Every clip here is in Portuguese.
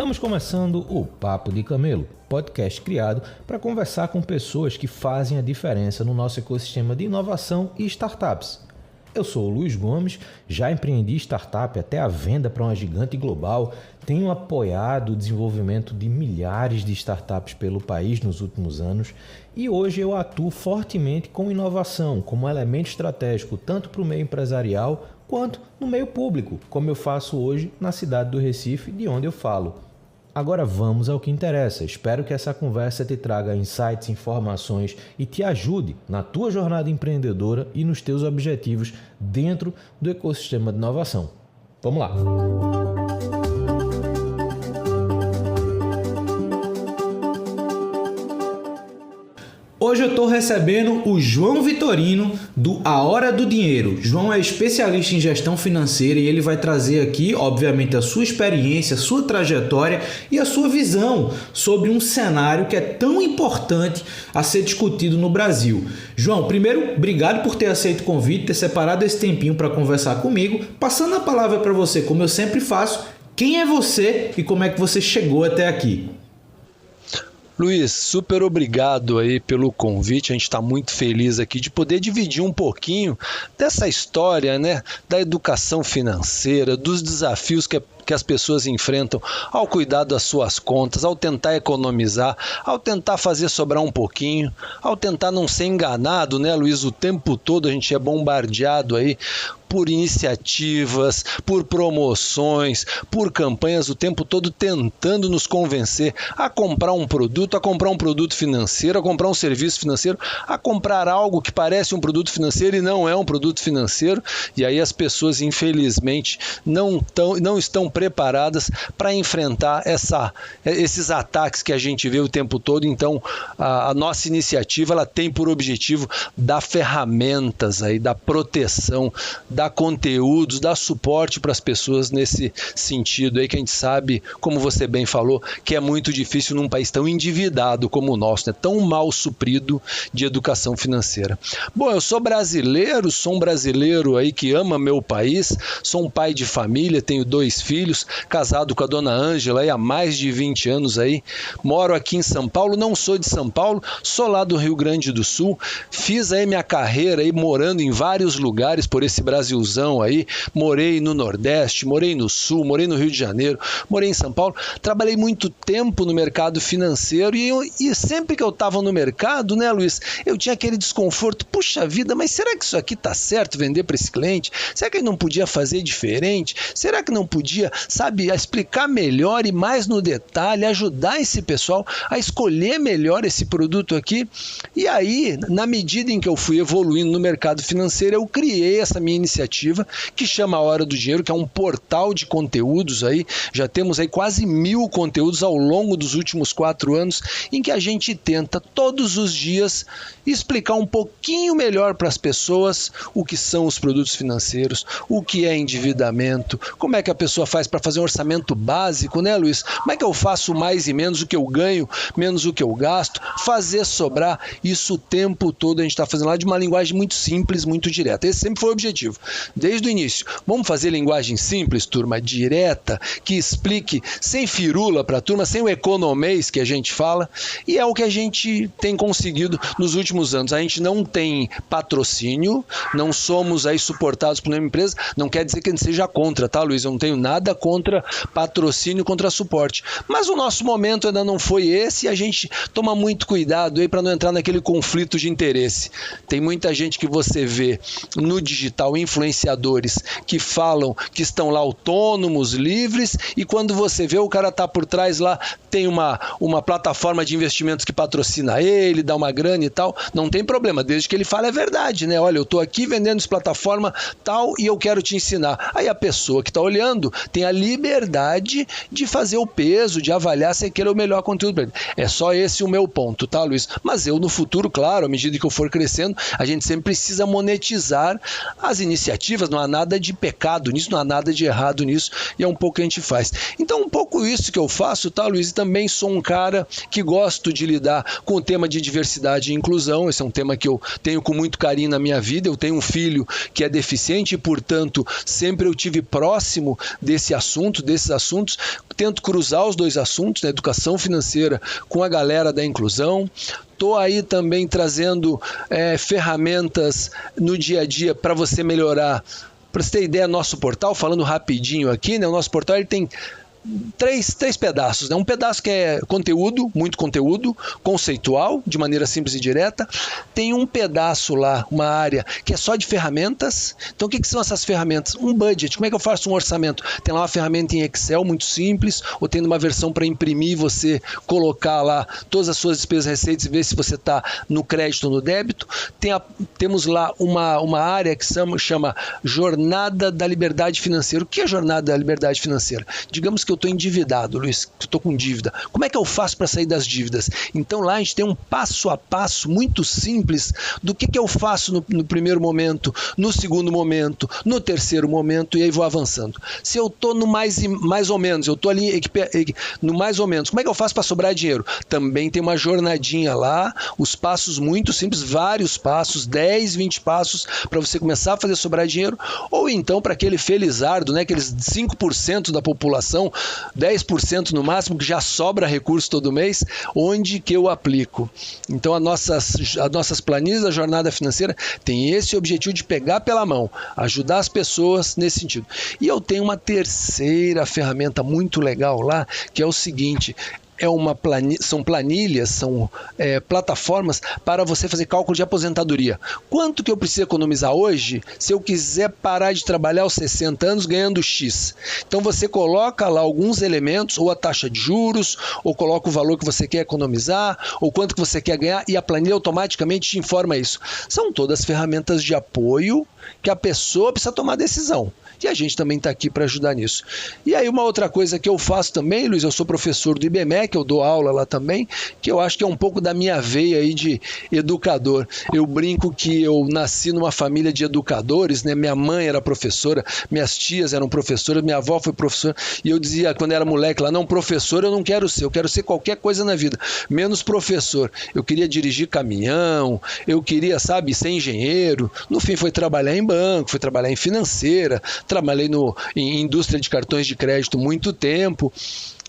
Estamos começando o Papo de Camelo, podcast criado para conversar com pessoas que fazem a diferença no nosso ecossistema de inovação e startups. Eu sou o Luiz Gomes, já empreendi startup até a venda para uma gigante global, tenho apoiado o desenvolvimento de milhares de startups pelo país nos últimos anos e hoje eu atuo fortemente com inovação como elemento estratégico tanto para o meio empresarial quanto no meio público, como eu faço hoje na cidade do Recife, de onde eu falo. Agora vamos ao que interessa. Espero que essa conversa te traga insights, informações e te ajude na tua jornada empreendedora e nos teus objetivos dentro do ecossistema de inovação. Vamos lá! Hoje eu estou recebendo o João Vitorino do A Hora do Dinheiro. João é especialista em gestão financeira e ele vai trazer aqui, obviamente, a sua experiência, a sua trajetória e a sua visão sobre um cenário que é tão importante a ser discutido no Brasil. João, primeiro, obrigado por ter aceito o convite, ter separado esse tempinho para conversar comigo. Passando a palavra para você, como eu sempre faço, quem é você e como é que você chegou até aqui? Luiz, super obrigado aí pelo convite, a gente está muito feliz aqui de poder dividir um pouquinho dessa história, né, da educação financeira, dos desafios que as pessoas enfrentam ao cuidar das suas contas, ao tentar economizar, ao tentar fazer sobrar um pouquinho, ao tentar não ser enganado, né, Luiz? O tempo todo a gente é bombardeado aí por iniciativas, por promoções, por campanhas, o tempo todo tentando nos convencer a comprar um produto financeiro, a comprar um serviço financeiro, a comprar algo que parece um produto financeiro e não é um produto financeiro, e aí as pessoas, infelizmente, não estão preparadas para enfrentar esses ataques que a gente vê o tempo todo. Então, a nossa iniciativa ela tem por objetivo dar ferramentas, aí, dar proteção, dar conteúdos, dar suporte para as pessoas nesse sentido aí que a gente sabe, como você bem falou, que é muito difícil num país tão endividado como o nosso, né? Tão mal suprido de educação financeira. Bom, eu sou um brasileiro aí que ama meu país, sou um pai de família, tenho 2 filhos, casado com a dona Ângela aí há mais de 20 anos aí, moro aqui em São Paulo, não sou de São Paulo, sou lá do Rio Grande do Sul, fiz aí minha carreira aí morando em vários lugares por esse Brasilzão aí, morei no Nordeste, morei no Sul, morei no Rio de Janeiro, morei em São Paulo, trabalhei muito tempo no mercado financeiro e sempre que eu estava no mercado, né, Luiz, eu tinha aquele desconforto, puxa vida, mas será que isso aqui tá certo vender para esse cliente? Será que ele não podia fazer diferente? Será que não podia, sabe, explicar melhor e mais no detalhe, ajudar esse pessoal a escolher melhor esse produto aqui? E aí, na medida em que eu fui evoluindo no mercado financeiro, eu criei essa minha iniciativa que chama A Hora do Dinheiro, que é um portal de conteúdos aí, já temos aí quase 1000 conteúdos ao longo dos últimos 4 anos, em que a gente tenta todos os dias explicar um pouquinho melhor para as pessoas o que são os produtos financeiros, o que é endividamento, como é que a pessoa faz para fazer um orçamento básico, né, Luiz? Como é que eu faço mais e menos o que eu ganho, menos o que eu gasto, fazer sobrar, isso o tempo todo a gente está fazendo lá de uma linguagem muito simples, muito direta. Esse sempre foi o objetivo. Desde o início, vamos fazer linguagem simples, turma, direta, que explique sem firula para a turma, sem o economês que a gente fala, e é o que a gente tem conseguido nos últimos anos. A gente não tem patrocínio, não somos aí suportados por nenhuma empresa, não quer dizer que a gente seja contra, tá, Luiz? Eu não tenho nada contra patrocínio, contra suporte, mas o nosso momento ainda não foi esse e a gente toma muito cuidado aí para não entrar naquele conflito de interesse. Tem muita gente que você vê no digital, influenciadores que falam que estão lá autônomos, livres, e quando você vê o cara tá por trás lá, tem uma plataforma de investimentos que patrocina ele, dá uma grana e tal, não tem problema, desde que ele fale a verdade, né? Olha, eu tô aqui vendendo essa plataforma tal e eu quero te ensinar. Aí a pessoa que tá olhando tem a liberdade de fazer o peso, de avaliar se aquele é o melhor conteúdo para ele. É só esse o meu ponto, tá, Luiz? Mas eu no futuro, claro, à medida que eu for crescendo, a gente sempre precisa monetizar as iniciativas, não há nada de pecado nisso, não há nada de errado nisso, e é um pouco que a gente faz. Então, um pouco isso que eu faço, tá, Luiz? E também sou um cara que gosto de lidar com o tema de diversidade e inclusão. Esse é um tema que eu tenho com muito carinho na minha vida. Eu tenho um filho que é deficiente e, portanto, sempre eu tive próximo desse desses assuntos, tento cruzar os dois assuntos, né, educação financeira com a galera da inclusão. Estou aí também trazendo ferramentas no dia a dia para você melhorar. Para você ter ideia, nosso portal, falando rapidinho aqui, né, o nosso portal ele tem três pedaços, né? Um pedaço que é conteúdo, muito conteúdo, conceitual, de maneira simples e direta. Tem um pedaço lá, uma área, que é só de ferramentas. Então, o que são essas ferramentas? Um budget, como é que eu faço um orçamento? Tem lá uma ferramenta em Excel, muito simples, ou tem uma versão para imprimir, você colocar lá todas as suas despesas e receitas e ver se você está no crédito ou no débito. Temos lá uma área que chama Jornada da Liberdade Financeira. O que é Jornada da Liberdade Financeira? Digamos que eu estou endividado, Luiz, que eu estou com dívida. Como é que eu faço para sair das dívidas? Então lá a gente tem um passo a passo muito simples do que eu faço no primeiro momento, no segundo momento, no terceiro momento, e aí vou avançando. Se eu estou no mais ou menos, eu estou ali no mais ou menos, como é que eu faço para sobrar dinheiro? Também tem uma jornadinha lá, os passos muito simples, vários passos, 10, 20 passos para você começar a fazer sobrar dinheiro, ou então para aquele felizardo, né, aqueles 5% da população, 10% no máximo, que já sobra recurso todo mês, onde que eu aplico? Então, as nossas planilhas da jornada financeira tem esse objetivo de pegar pela mão, ajudar as pessoas nesse sentido. E eu tenho uma terceira ferramenta muito legal lá, que é o seguinte: são planilhas, são plataformas para você fazer cálculo de aposentadoria. Quanto que eu preciso economizar hoje se eu quiser parar de trabalhar aos 60 anos ganhando X? Então você coloca lá alguns elementos, ou a taxa de juros, ou coloca o valor que você quer economizar, ou quanto que você quer ganhar, e a planilha automaticamente te informa isso. São todas ferramentas de apoio que a pessoa precisa tomar decisão. E a gente também está aqui para ajudar nisso. E aí uma outra coisa que eu faço também, Luiz, eu sou professor do IBMEC, eu dou aula lá também, que eu acho que é um pouco da minha veia aí de educador. Eu brinco que eu nasci numa família de educadores, né? Minha mãe era professora, minhas tias eram professoras, minha avó foi professora, e eu dizia quando era moleque lá, não, professor eu não quero ser, eu quero ser qualquer coisa na vida, menos professor. Eu queria dirigir caminhão, eu queria, ser engenheiro, no fim foi trabalhar em banco, foi trabalhar em financeira, trabalhei em indústria de cartões de crédito muito tempo.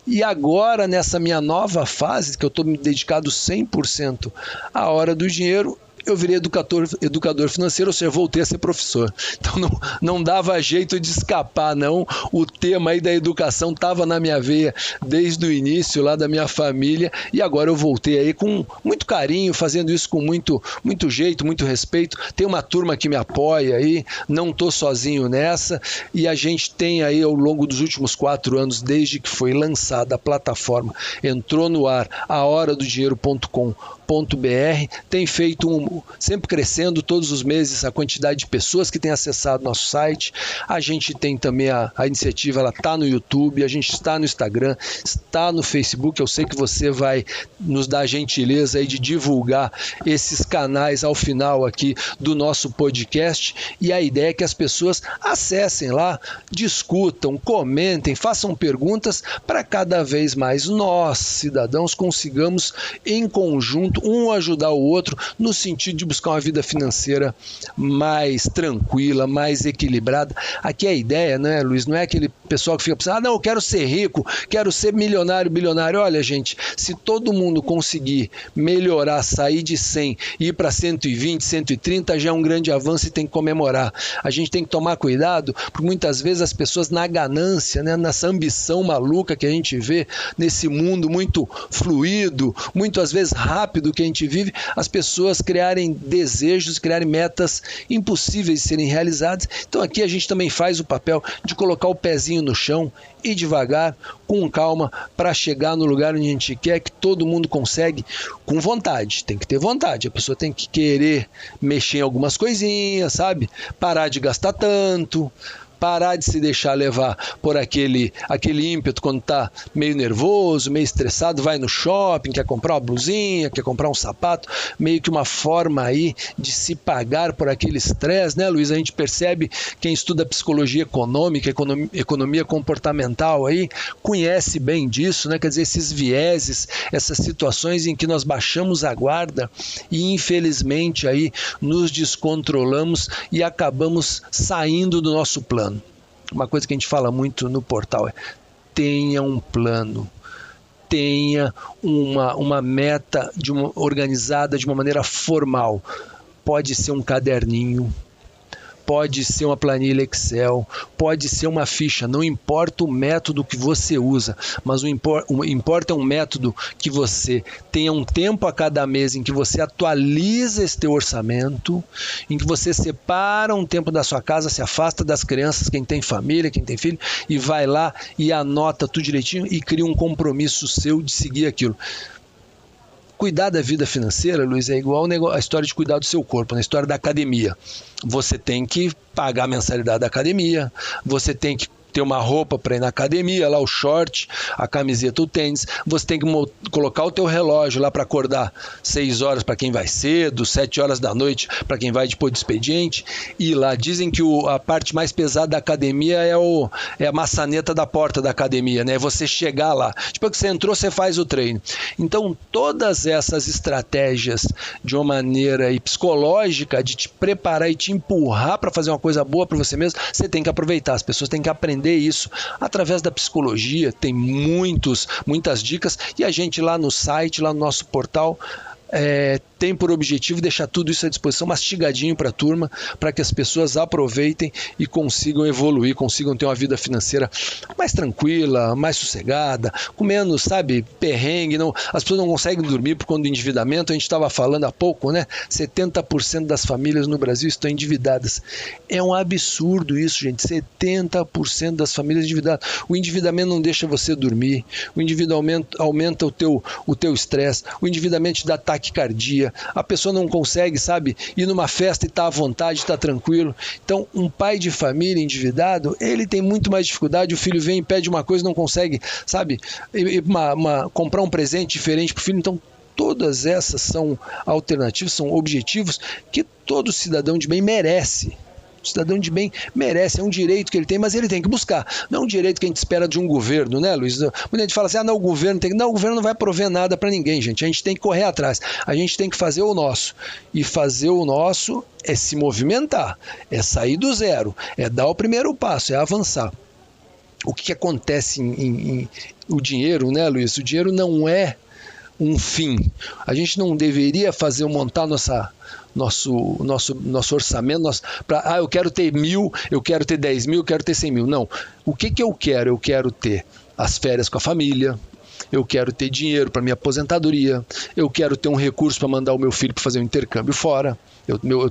E agora, nessa minha nova fase, que eu estou me dedicado 100% à hora do dinheiro, eu virei educador financeiro, ou seja, voltei a ser professor. Então não dava jeito de escapar, não. O tema aí da educação estava na minha veia desde o início lá da minha família, e agora eu voltei aí com muito carinho, fazendo isso com muito jeito, muito respeito. Tem uma turma que me apoia aí, não estou sozinho nessa, e a gente tem aí ao longo dos últimos 4 anos, desde que foi lançada a plataforma, entrou no ar, ahoradodinheiro.com.br, tem feito sempre crescendo todos os meses a quantidade de pessoas que têm acessado nosso site. A gente tem também a iniciativa, ela está no YouTube, a gente está no Instagram, está no Facebook. Eu sei que você vai nos dar a gentileza aí de divulgar esses canais ao final aqui do nosso podcast, e a ideia é que as pessoas acessem lá, discutam, comentem, façam perguntas, para cada vez mais nós, cidadãos, consigamos em conjunto um ajudar o outro no sentido de buscar uma vida financeira mais tranquila, mais equilibrada. Aqui a ideia, né, Luiz, não é aquele pessoal que fica pensando, não, eu quero ser rico, quero ser milionário, bilionário. Olha, gente, se todo mundo conseguir melhorar, sair de 100 e ir para 120, 130, já é um grande avanço e tem que comemorar. A gente tem que tomar cuidado, porque muitas vezes as pessoas na ganância, né, nessa ambição maluca que a gente vê nesse mundo muito fluido, muito às vezes rápido que a gente vive, as pessoas criarem desejos, criarem metas impossíveis de serem realizadas. Então aqui a gente também faz o papel de colocar o pezinho no chão e devagar, com calma, para chegar no lugar onde a gente quer, que todo mundo consegue com vontade. Tem que ter vontade, a pessoa tem que querer mexer em algumas coisinhas, sabe? Parar de gastar tanto, parar de se deixar levar por aquele ímpeto quando está meio nervoso, meio estressado, vai no shopping, quer comprar uma blusinha, quer comprar um sapato, meio que uma forma aí de se pagar por aquele estresse, né, Luiz? A gente percebe, quem estuda psicologia econômica, economia comportamental aí, conhece bem disso, né? Quer dizer, esses vieses, essas situações em que nós baixamos a guarda e infelizmente aí nos descontrolamos e acabamos saindo do nosso plano. uma coisa que a gente fala muito no portal é: tenha um plano, tenha uma meta organizada de uma maneira formal. Pode ser um caderninho, pode ser uma planilha Excel, pode ser uma ficha, não importa o método que você usa, mas importa um método que você tenha um tempo a cada mês em que você atualiza esse teu orçamento, em que você separa um tempo da sua casa, se afasta das crianças, quem tem família, quem tem filho, e vai lá e anota tudo direitinho e cria um compromisso seu de seguir aquilo. Cuidar da vida financeira, Luiz, é igual a história de cuidar do seu corpo, na história da academia. Você tem que pagar a mensalidade da academia, você tem que ter uma roupa para ir na academia, lá o short, a camiseta, o tênis. Você tem que colocar o teu relógio lá para acordar 6 horas para quem vai cedo, 7 horas da noite para quem vai depois do expediente. E lá dizem que a parte mais pesada da academia é a maçaneta da porta da academia, né? É você chegar lá. Depois que você entrou, você faz o treino. Então, todas essas estratégias de uma maneira psicológica de te preparar e te empurrar para fazer uma coisa boa para você mesmo, você tem que aproveitar. As pessoas têm que aprender isso através da psicologia. Tem muitas dicas, e a gente lá no site, lá no nosso portal, tem por objetivo deixar tudo isso à disposição, mastigadinho para a turma, para que as pessoas aproveitem e consigam evoluir, consigam ter uma vida financeira mais tranquila, mais sossegada, com menos, perrengue. As pessoas não conseguem dormir por conta do endividamento. A gente estava falando há pouco, né? 70% das famílias no Brasil estão endividadas. É um absurdo isso, gente. 70% das famílias endividadas. O endividamento não deixa você dormir, o endividamento aumenta o teu estresse, o endividamento te dá taquicardia, a pessoa não consegue, ir numa festa e estar à vontade, estar tranquilo. Então, um pai de família endividado, ele tem muito mais dificuldade. O filho vem e pede uma coisa e não consegue, comprar um presente diferente para o filho. Então, todas essas são alternativas, são objetivos que todo cidadão de bem merece. O cidadão de bem merece, é um direito que ele tem, mas ele tem que buscar. Não é um direito que a gente espera de um governo, né, Luiz? Muita gente fala assim: o governo tem que... Não, o governo não vai prover nada para ninguém, gente. A gente tem que correr atrás. A gente tem que fazer o nosso. E fazer o nosso é se movimentar, é sair do zero, é dar o primeiro passo, é avançar. O que acontece o dinheiro, né, Luiz? O dinheiro não é um fim. A gente não deveria montar nosso orçamento para eu quero ter 1.000, eu quero ter 10.000, eu quero ter 100.000. Não. O que eu quero? Eu quero ter as férias com a família, eu quero ter dinheiro para minha aposentadoria, eu quero ter um recurso para mandar o meu filho para fazer um intercâmbio fora.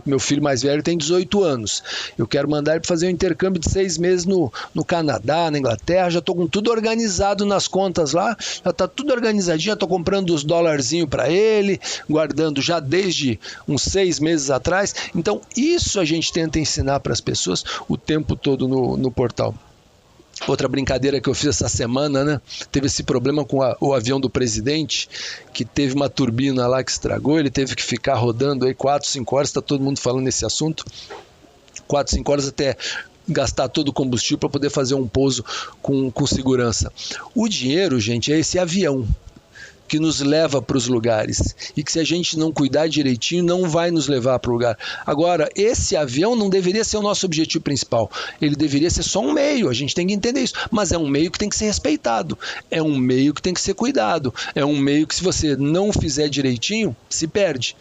Meu filho mais velho tem 18 anos. Eu quero mandar ele para fazer um intercâmbio de 6 meses no Canadá, na Inglaterra. Já estou com tudo organizado nas contas lá. Já está tudo organizadinho. Já estou comprando os dolarzinhos para ele, guardando já desde uns 6 meses atrás. Então, isso a gente tenta ensinar para as pessoas o tempo todo no portal. Outra brincadeira que eu fiz essa semana, né? Teve esse problema com o avião do presidente, que teve uma turbina lá que estragou. Ele teve que ficar rodando aí 4, 5 horas, está todo mundo falando nesse assunto. 4, 5 horas até gastar todo o combustível para poder fazer um pouso com segurança. O dinheiro, gente, é esse avião que nos leva para os lugares, e que se a gente não cuidar direitinho, não vai nos levar para o lugar. Agora, esse avião não deveria ser o nosso objetivo principal, ele deveria ser só um meio, a gente tem que entender isso, mas é um meio que tem que ser respeitado, é um meio que tem que ser cuidado, é um meio que, se você não fizer direitinho, se perde.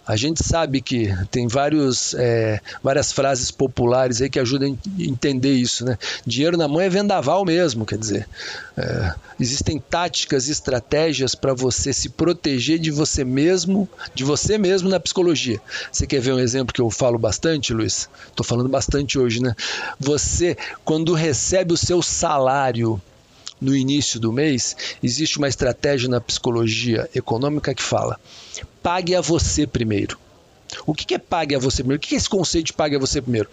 A gente sabe que tem várias frases populares aí que ajudam a entender isso, né? Dinheiro na mão é vendaval mesmo, quer dizer, existem táticas e estratégias para você se proteger de você mesmo na psicologia. Você quer ver um exemplo que eu falo bastante, Luiz? Estou falando bastante hoje, né? Você, quando recebe o seu salário no início do mês, existe uma estratégia na psicologia econômica que fala: pague a você primeiro. O que é pague a você primeiro? O que é esse conceito de pague a você primeiro?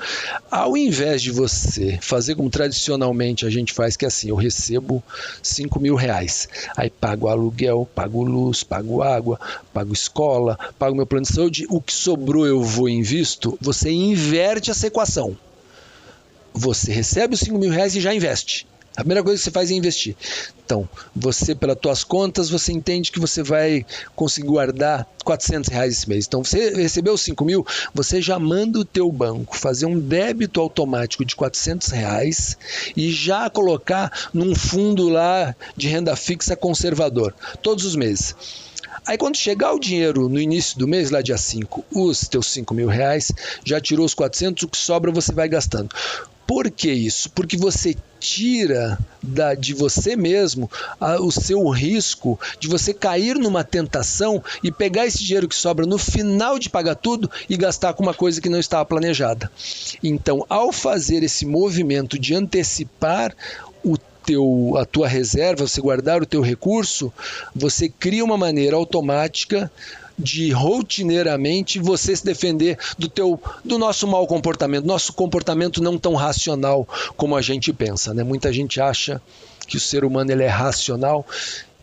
Ao invés de você fazer como tradicionalmente a gente faz, que é assim: eu recebo 5 mil reais, aí pago aluguel, pago luz, pago água, pago escola, pago meu plano de saúde, o que sobrou eu vou e invisto. Você inverte essa equação. Você recebe os 5 mil reais e já investe. A primeira coisa que você faz é investir. Então, você, pelas tuas contas, você entende que você vai conseguir guardar R$400 esse mês. Então, você recebeu 5 mil, você já manda o teu banco fazer um débito automático de R$400 e já colocar num fundo lá de renda fixa conservador, todos os meses. Aí quando chegar o dinheiro no início do mês, lá dia 5, os teus R$5.000, já tirou os 400, o que sobra você vai gastando. Por que isso? Porque você tira de você mesmo o seu risco de você cair numa tentação e pegar esse dinheiro que sobra no final de pagar tudo e gastar com uma coisa que não estava planejada. Então, ao fazer esse movimento de antecipar a tua reserva, você guardar o teu recurso, você cria uma maneira automática de rotineiramente você se defender do nosso mau comportamento, nosso comportamento não tão racional como a gente pensa, né? Muita gente acha que o ser humano ele é racional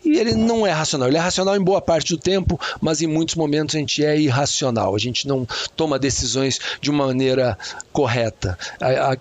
e ele não é racional. Ele é racional em boa parte do tempo, mas em muitos momentos a gente é irracional. A gente não toma decisões de uma maneira correta.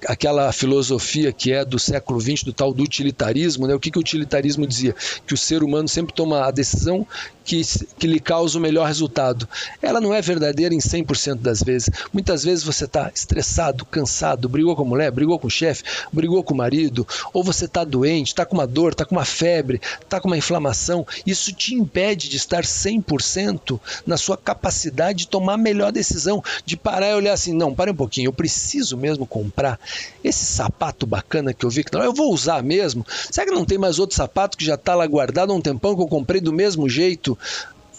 Aquela filosofia que é do século XX, do tal do utilitarismo, né? O que o utilitarismo dizia? Que o ser humano sempre toma a decisão que lhe causa o melhor resultado. Ela não é verdadeira em 100% das vezes. Muitas vezes você está estressado, cansado, brigou com a mulher, brigou com o chefe, brigou com o marido, ou você está doente, está com uma dor, está com uma febre, está com uma inflamação. Isso te impede de estar 100% na sua capacidade de tomar a melhor decisão, de parar e olhar assim, não, para um pouquinho, eu preciso mesmo comprar esse sapato bacana que eu vi que não, eu vou usar mesmo. Será que não tem mais outro sapato que já está lá guardado há um tempão que eu comprei do mesmo jeito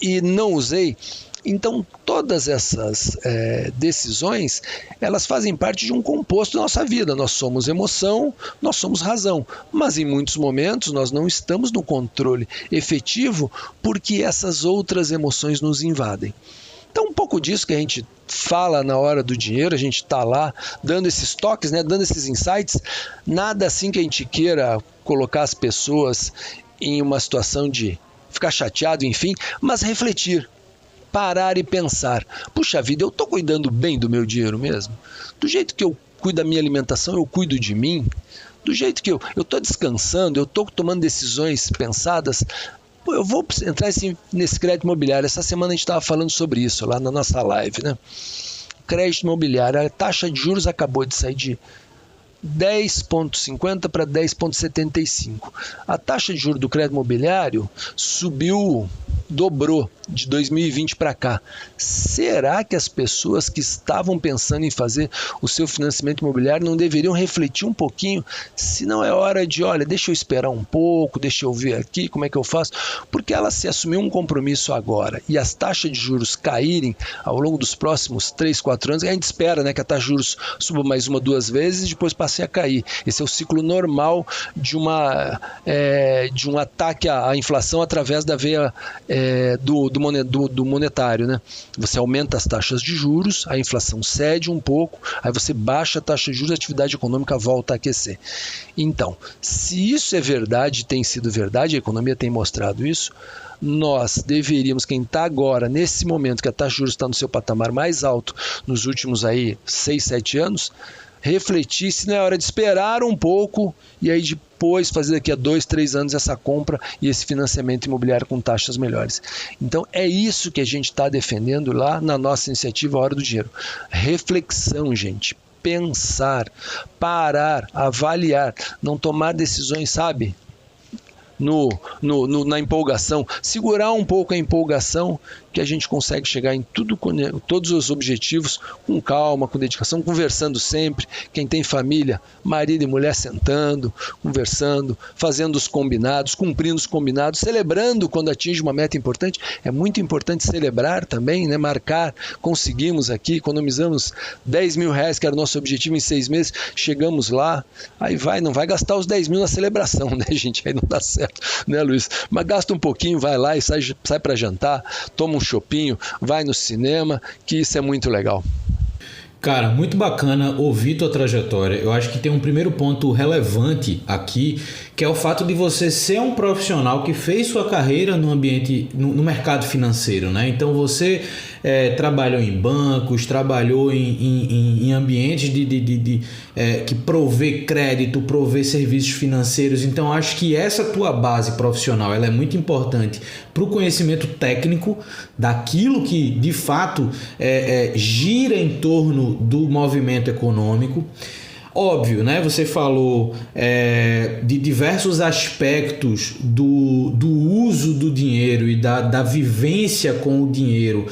e não usei? Então, todas essas decisões, elas fazem parte de um composto da nossa vida. Nós somos emoção, nós somos razão, mas em muitos momentos nós não estamos no controle efetivo porque essas outras emoções nos invadem. Então, um pouco disso que a gente fala na hora do dinheiro, a gente está lá dando esses toques, né, dando esses insights, nada assim que a gente queira colocar as pessoas em uma situação de ficar chateado, enfim, mas refletir, parar e pensar. Puxa vida, eu estou cuidando bem do meu dinheiro mesmo? Do jeito que eu cuido da minha alimentação, eu cuido de mim? Do jeito que eu estou descansando, eu estou tomando decisões pensadas? Eu vou entrar nesse crédito imobiliário. Essa semana a gente estava falando sobre isso lá na nossa live, né? Crédito imobiliário, a taxa de juros acabou de sair de 10,50 para 10,75. A taxa de juros do crédito imobiliário subiu, dobrou de 2020 para cá. Será que as pessoas que estavam pensando em fazer o seu financiamento imobiliário não deveriam refletir um pouquinho se não é hora de, olha, deixa eu esperar um pouco, deixa eu ver aqui como é que eu faço? Porque ela se assumiu um compromisso agora e as taxas de juros caírem ao longo dos próximos 3, 4 anos, a gente espera, né, que a taxa de juros suba mais uma, 2 vezes e depois passe a cair. Esse é o ciclo normal de um ataque à inflação através da veia do monetário, né? Você aumenta as taxas de juros, a inflação cede um pouco, aí você baixa a taxa de juros, a atividade econômica volta a aquecer. Então, se isso é verdade, tem sido verdade, a economia tem mostrado isso, nós deveríamos, quem está agora, nesse momento que a taxa de juros está no seu patamar mais alto nos últimos 6, 7 anos, refletir se não é hora de esperar um pouco e aí depois fazer daqui a 2, 3 anos essa compra e esse financiamento imobiliário com taxas melhores. Então é isso que a gente está defendendo lá na nossa iniciativa Hora do Dinheiro. Reflexão, gente. Pensar, parar, avaliar, não tomar decisões, sabe? Na empolgação, segurar um pouco a empolgação que a gente consegue chegar em todos os objetivos com calma, com dedicação, conversando sempre. Quem tem família, marido e mulher sentando, conversando, fazendo os combinados, cumprindo os combinados, celebrando quando atinge uma meta importante. É muito importante celebrar também, né? Marcar, conseguimos aqui, economizamos R$10.000, que era o nosso objetivo em 6 meses, chegamos lá, aí não vai gastar os 10 mil na celebração, né, gente? Aí não dá certo, né, Luiz? Mas gasta um pouquinho, vai lá e sai para jantar, toma um chopinho, vai no cinema, que isso é muito legal. Cara, muito bacana ouvir tua trajetória. Eu acho que tem um primeiro ponto relevante aqui, que é o fato de você ser um profissional que fez sua carreira no ambiente, no mercado financeiro, né? Então você trabalhou em bancos, trabalhou em ambientes que provê crédito, provê serviços financeiros. Então, acho que essa tua base profissional ela é muito importante para o conhecimento técnico daquilo que, de fato, gira em torno do movimento econômico. Óbvio, né? Você falou de diversos aspectos do uso do dinheiro e da vivência com o dinheiro.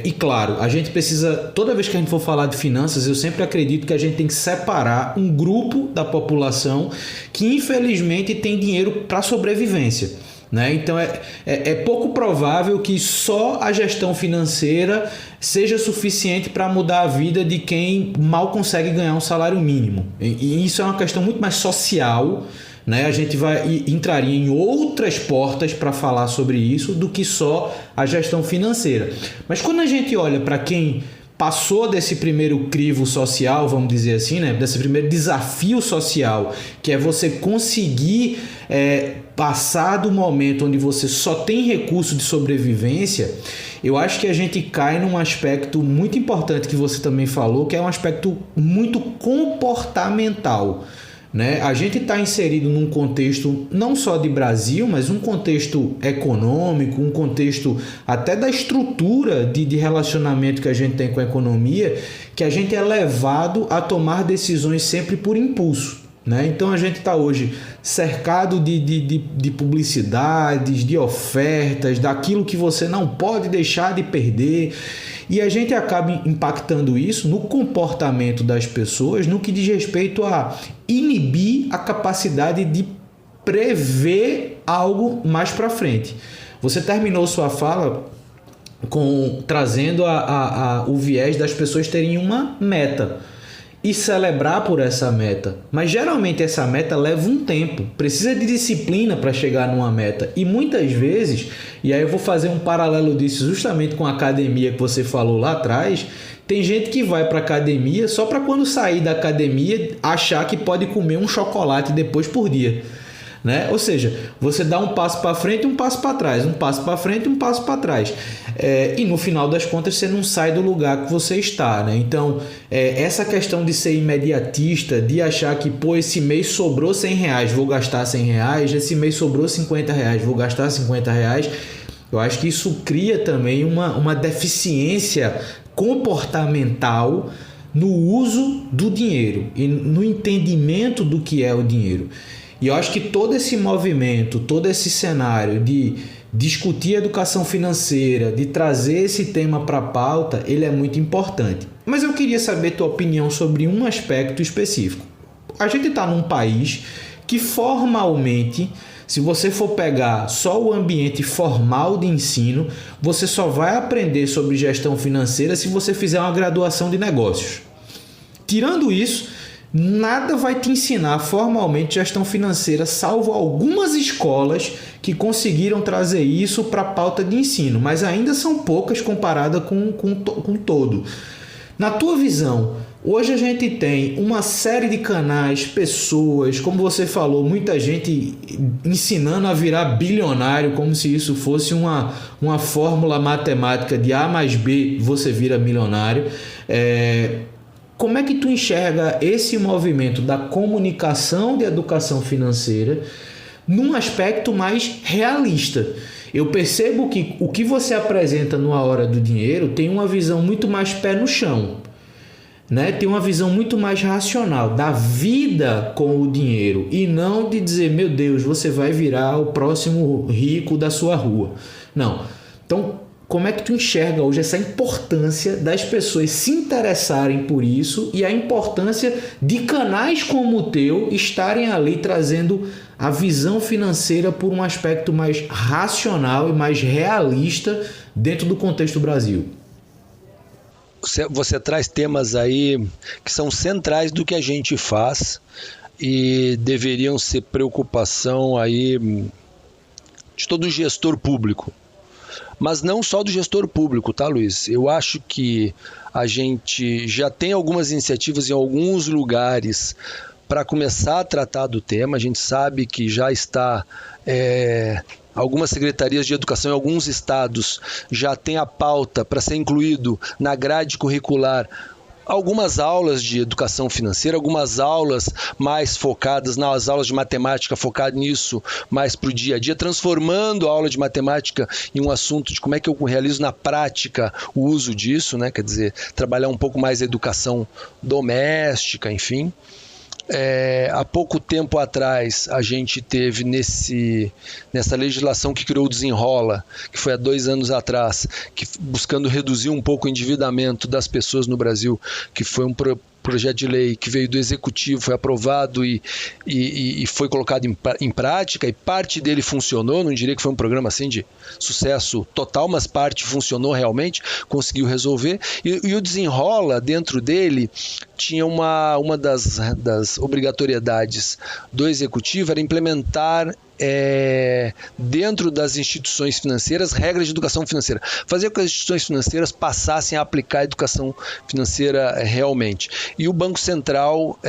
E claro, a gente precisa, toda vez que a gente for falar de finanças, eu sempre acredito que a gente tem que separar um grupo da população que infelizmente tem dinheiro para sobrevivência. Né? Então é pouco provável que só a gestão financeira seja suficiente para mudar a vida de quem mal consegue ganhar um salário mínimo. E isso é uma questão muito mais social, né? A gente entraria em outras portas para falar sobre isso do que só a gestão financeira. Mas quando a gente olha para quem passou desse primeiro crivo social, vamos dizer assim, né? Desse primeiro desafio social, que é você conseguir passar do momento onde você só tem recurso de sobrevivência, eu acho que a gente cai num aspecto muito importante que você também falou, que é um aspecto muito comportamental. Né? A gente está inserido num contexto não só de Brasil, mas um contexto econômico, um contexto até da estrutura de relacionamento que a gente tem com a economia, que a gente é levado a tomar decisões sempre por impulso. Né? Então a gente está hoje cercado de publicidades, de ofertas, daquilo que você não pode deixar de perder. E a gente acaba impactando isso no comportamento das pessoas, no que diz respeito a inibir a capacidade de prever algo mais para frente. Você terminou sua fala trazendo o viés das pessoas terem uma meta e celebrar por essa meta. Mas geralmente essa meta leva um tempo, precisa de disciplina para chegar numa meta. E muitas vezes, e aí eu vou fazer um paralelo disso justamente com a academia que você falou lá atrás, tem gente que vai para a academia só para quando sair da academia achar que pode comer um chocolate depois por dia. Né? Ou seja, você dá um passo para frente e um passo para trás, um passo para frente e um passo para trás. E no final das contas você não sai do lugar que você está. Né? Então, essa questão de ser imediatista, de achar que esse mês sobrou R$100, vou gastar R$100, esse mês sobrou R$50, vou gastar R$50, eu acho que isso cria também uma deficiência comportamental no uso do dinheiro e no entendimento do que é o dinheiro. E eu acho que todo esse movimento, todo esse cenário de discutir educação financeira, de trazer esse tema para a pauta, ele é muito importante. Mas eu queria saber tua opinião sobre um aspecto específico. A gente está num país que formalmente, se você for pegar só o ambiente formal de ensino, você só vai aprender sobre gestão financeira se você fizer uma graduação de negócios. Tirando isso, nada vai te ensinar formalmente gestão financeira, salvo algumas escolas que conseguiram trazer isso para a pauta de ensino, mas ainda são poucas comparada com todo. Na tua visão, hoje a gente tem uma série de canais, pessoas, como você falou, muita gente ensinando a virar bilionário, como se isso fosse uma fórmula matemática de A mais B, você vira milionário. Como é que tu enxerga esse movimento da comunicação de educação financeira num aspecto mais realista? Eu percebo que o que você apresenta no A Hora do Dinheiro tem uma visão muito mais pé no chão, né? Tem uma visão muito mais racional da vida com o dinheiro e não de dizer, meu Deus, você vai virar o próximo rico da sua rua. Não. Então, como é que tu enxerga hoje essa importância das pessoas se interessarem por isso e a importância de canais como o teu estarem ali trazendo a visão financeira por um aspecto mais racional e mais realista dentro do contexto do Brasil? Você traz temas aí que são centrais do que a gente faz e deveriam ser preocupação aí de todo gestor público. Mas não só do gestor público, tá, Luiz? Eu acho que a gente já tem algumas iniciativas em alguns lugares para começar a tratar do tema. A gente sabe que já está algumas secretarias de educação em alguns estados já têm a pauta para ser incluído na grade curricular algumas aulas de educação financeira, algumas aulas mais focadas nas aulas de matemática, focado nisso mais para o dia a dia, transformando a aula de matemática em um assunto de como é que eu realizo na prática o uso disso, né? Quer dizer, trabalhar um pouco mais a educação doméstica, enfim. Há pouco tempo atrás a gente teve nessa legislação que criou o Desenrola, que foi há 2 anos atrás, buscando reduzir um pouco o endividamento das pessoas no Brasil, que foi um projeto de lei que veio do Executivo, foi aprovado e foi colocado em prática, e parte dele funcionou. Não diria que foi um programa assim de sucesso total, mas parte funcionou realmente, conseguiu resolver. E o Desenrola, dentro dele, tinha uma das obrigatoriedades do Executivo, era implementar dentro das instituições financeiras regras de educação financeira, fazer com que as instituições financeiras passassem a aplicar a educação financeira realmente. E o Banco Central,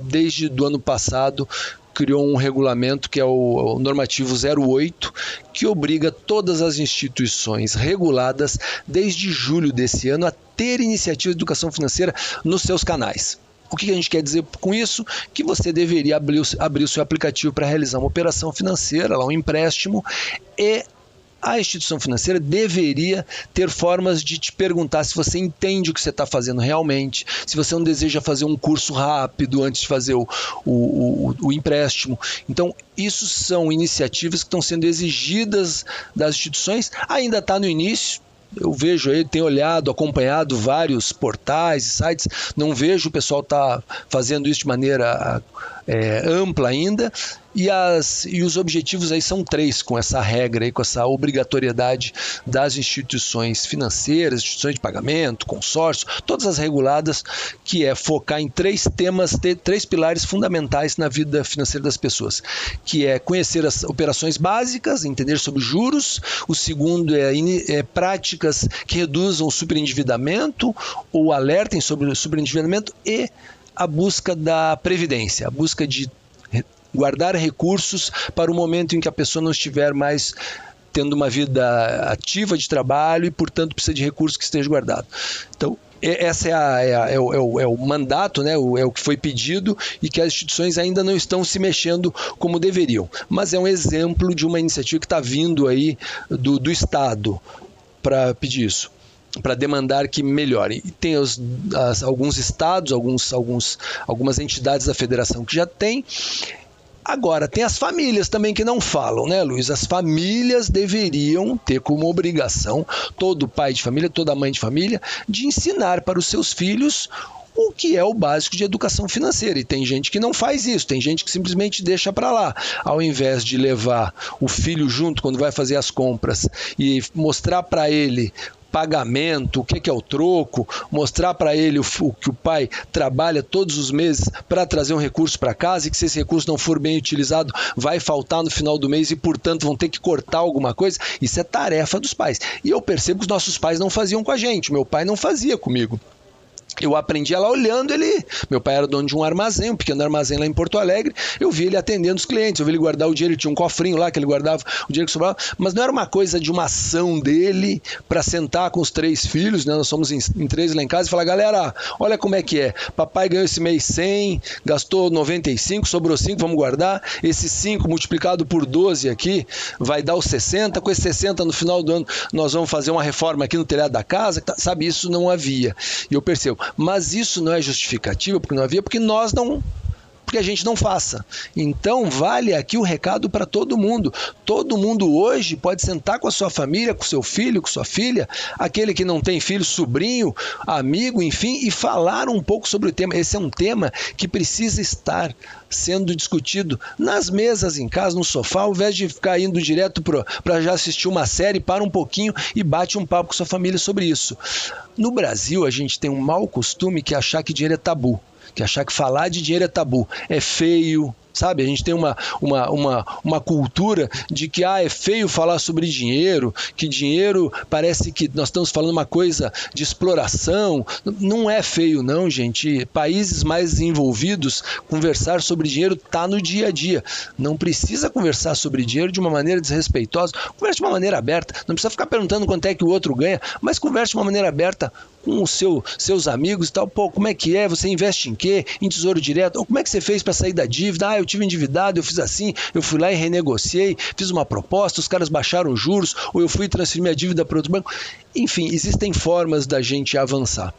desde o ano passado, criou um regulamento que é o normativo 08, que obriga todas as instituições reguladas desde julho desse ano a ter iniciativa de educação financeira nos seus canais. O que a gente quer dizer com isso? Que você deveria abrir o seu aplicativo para realizar uma operação financeira, um empréstimo, e a instituição financeira deveria ter formas de te perguntar se você entende o que você está fazendo realmente, se você não deseja fazer um curso rápido antes de fazer o empréstimo. Então, isso são iniciativas que estão sendo exigidas das instituições, ainda está no início. Eu vejo aí, tenho olhado, acompanhado vários portais e sites, não vejo o pessoal tá fazendo isso de maneira ampla ainda, e os objetivos aí são 3 com essa regra, aí, com essa obrigatoriedade das instituições financeiras, instituições de pagamento, consórcio, todas as reguladas, que é focar em 3 temas, 3 pilares fundamentais na vida financeira das pessoas, que é conhecer as operações básicas, entender sobre juros. O segundo é práticas que reduzam o superendividamento ou alertem sobre o superendividamento, e a busca da previdência, a busca de guardar recursos para o momento em que a pessoa não estiver mais tendo uma vida ativa de trabalho e, portanto, precisa de recursos que esteja guardado. Então, essa é o mandato, né? É o que foi pedido, e que as instituições ainda não estão se mexendo como deveriam. Mas é um exemplo de uma iniciativa que está vindo aí do Estado para pedir isso, para demandar que melhore. E tem alguns estados, algumas entidades da federação que já têm. Agora, tem as famílias também que não falam, né, Luiz? As famílias deveriam ter como obrigação, todo pai de família, toda mãe de família, de ensinar para os seus filhos o que é o básico de educação financeira. E tem gente que não faz isso, tem gente que simplesmente deixa para lá. Ao invés de levar o filho junto quando vai fazer as compras e mostrar para ele pagamento, o que é o troco, mostrar para ele que o pai trabalha todos os meses para trazer um recurso para casa, e que se esse recurso não for bem utilizado, vai faltar no final do mês e, portanto, vão ter que cortar alguma coisa. Isso é tarefa dos pais. E eu percebo que os nossos pais não faziam com a gente, meu pai não fazia comigo. Eu aprendi lá olhando ele. Meu pai era dono de um armazém, um pequeno armazém lá em Porto Alegre. Eu vi ele atendendo os clientes, eu vi ele guardar o dinheiro. Ele tinha um cofrinho lá que ele guardava o dinheiro que sobrava. Mas não era uma coisa de uma ação dele para sentar com os 3 filhos, né? Nós somos em 3 lá em casa, e falar: galera, olha como é que é. Papai ganhou esse mês 100, gastou 95, sobrou 5, vamos guardar. Esse 5 multiplicado por 12 aqui vai dar os 60. Com esse 60 no final do ano nós vamos fazer uma reforma aqui no telhado da casa. Sabe, isso não havia. E eu percebo. Mas isso não é justificativa, porque não havia, porque a gente não faça. Então vale aqui o recado para todo mundo. Todo mundo hoje pode sentar com a sua família, com seu filho, com sua filha, aquele que não tem filho, sobrinho, amigo, enfim, e falar um pouco sobre o tema. Esse é um tema que precisa estar sendo discutido nas mesas em casa, no sofá, ao invés de ficar indo direto para já assistir uma série. Para um pouquinho e bate um papo com sua família sobre isso. No Brasil, a gente tem um mau costume que é achar que dinheiro é tabu, que achar que falar de dinheiro é tabu, é feio, sabe? A gente tem uma cultura de que é feio falar sobre dinheiro, que dinheiro parece que nós estamos falando uma coisa de exploração. Não é feio não, gente. Países mais desenvolvidos, conversar sobre dinheiro está no dia a dia. Não precisa conversar sobre dinheiro de uma maneira desrespeitosa. Converse de uma maneira aberta. Não precisa ficar perguntando quanto é que o outro ganha, mas converse de uma maneira aberta com os seus amigos e tal. Pô, como é que é? Você investe em quê? Em tesouro direto? Ou como é que você fez para sair da dívida? Eu tive endividado, eu fiz assim, eu fui lá e renegociei, fiz uma proposta, os caras baixaram os juros, ou eu fui transferir minha dívida para outro banco. Enfim, existem formas da gente avançar.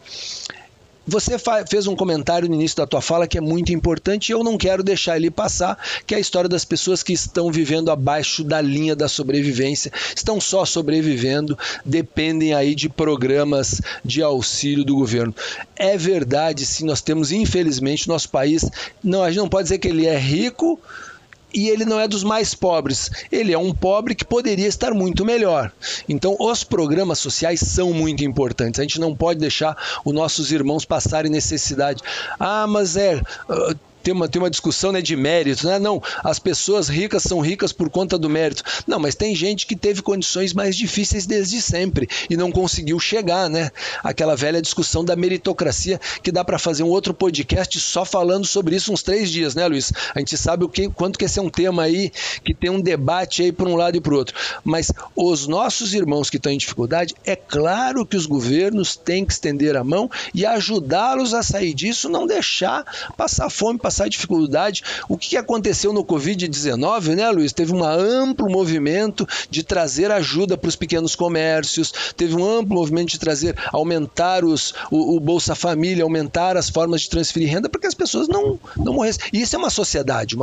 Você fez um comentário no início da tua fala que é muito importante e eu não quero deixar ele passar, que é a história das pessoas que estão vivendo abaixo da linha da sobrevivência, estão só sobrevivendo, dependem aí de programas de auxílio do governo. É verdade, sim, nós temos, infelizmente, nosso país, a gente não pode dizer que ele é rico, e ele não é dos mais pobres, ele é um pobre que poderia estar muito melhor. Então os programas sociais são muito importantes, a gente não pode deixar os nossos irmãos passarem necessidade. Mas tem uma discussão, né, de mérito, né? Não, as pessoas ricas são ricas por conta do mérito. Não, mas tem gente que teve condições mais difíceis desde sempre e não conseguiu chegar, né? Aquela velha discussão da meritocracia que dá para fazer um outro podcast só falando sobre isso uns 3 dias, né, Luiz? A gente sabe quanto que esse é um tema aí que tem um debate aí para um lado e para o outro. Mas os nossos irmãos que estão em dificuldade, é claro que os governos têm que estender a mão e ajudá-los a sair disso, não deixar passar fome, passar dificuldade. O que aconteceu no Covid-19, né, Luiz? Teve um amplo movimento de trazer ajuda para os pequenos comércios, teve um amplo movimento de aumentar o Bolsa Família, aumentar as formas de transferir renda para que as pessoas não morressem. E isso é uma sociedade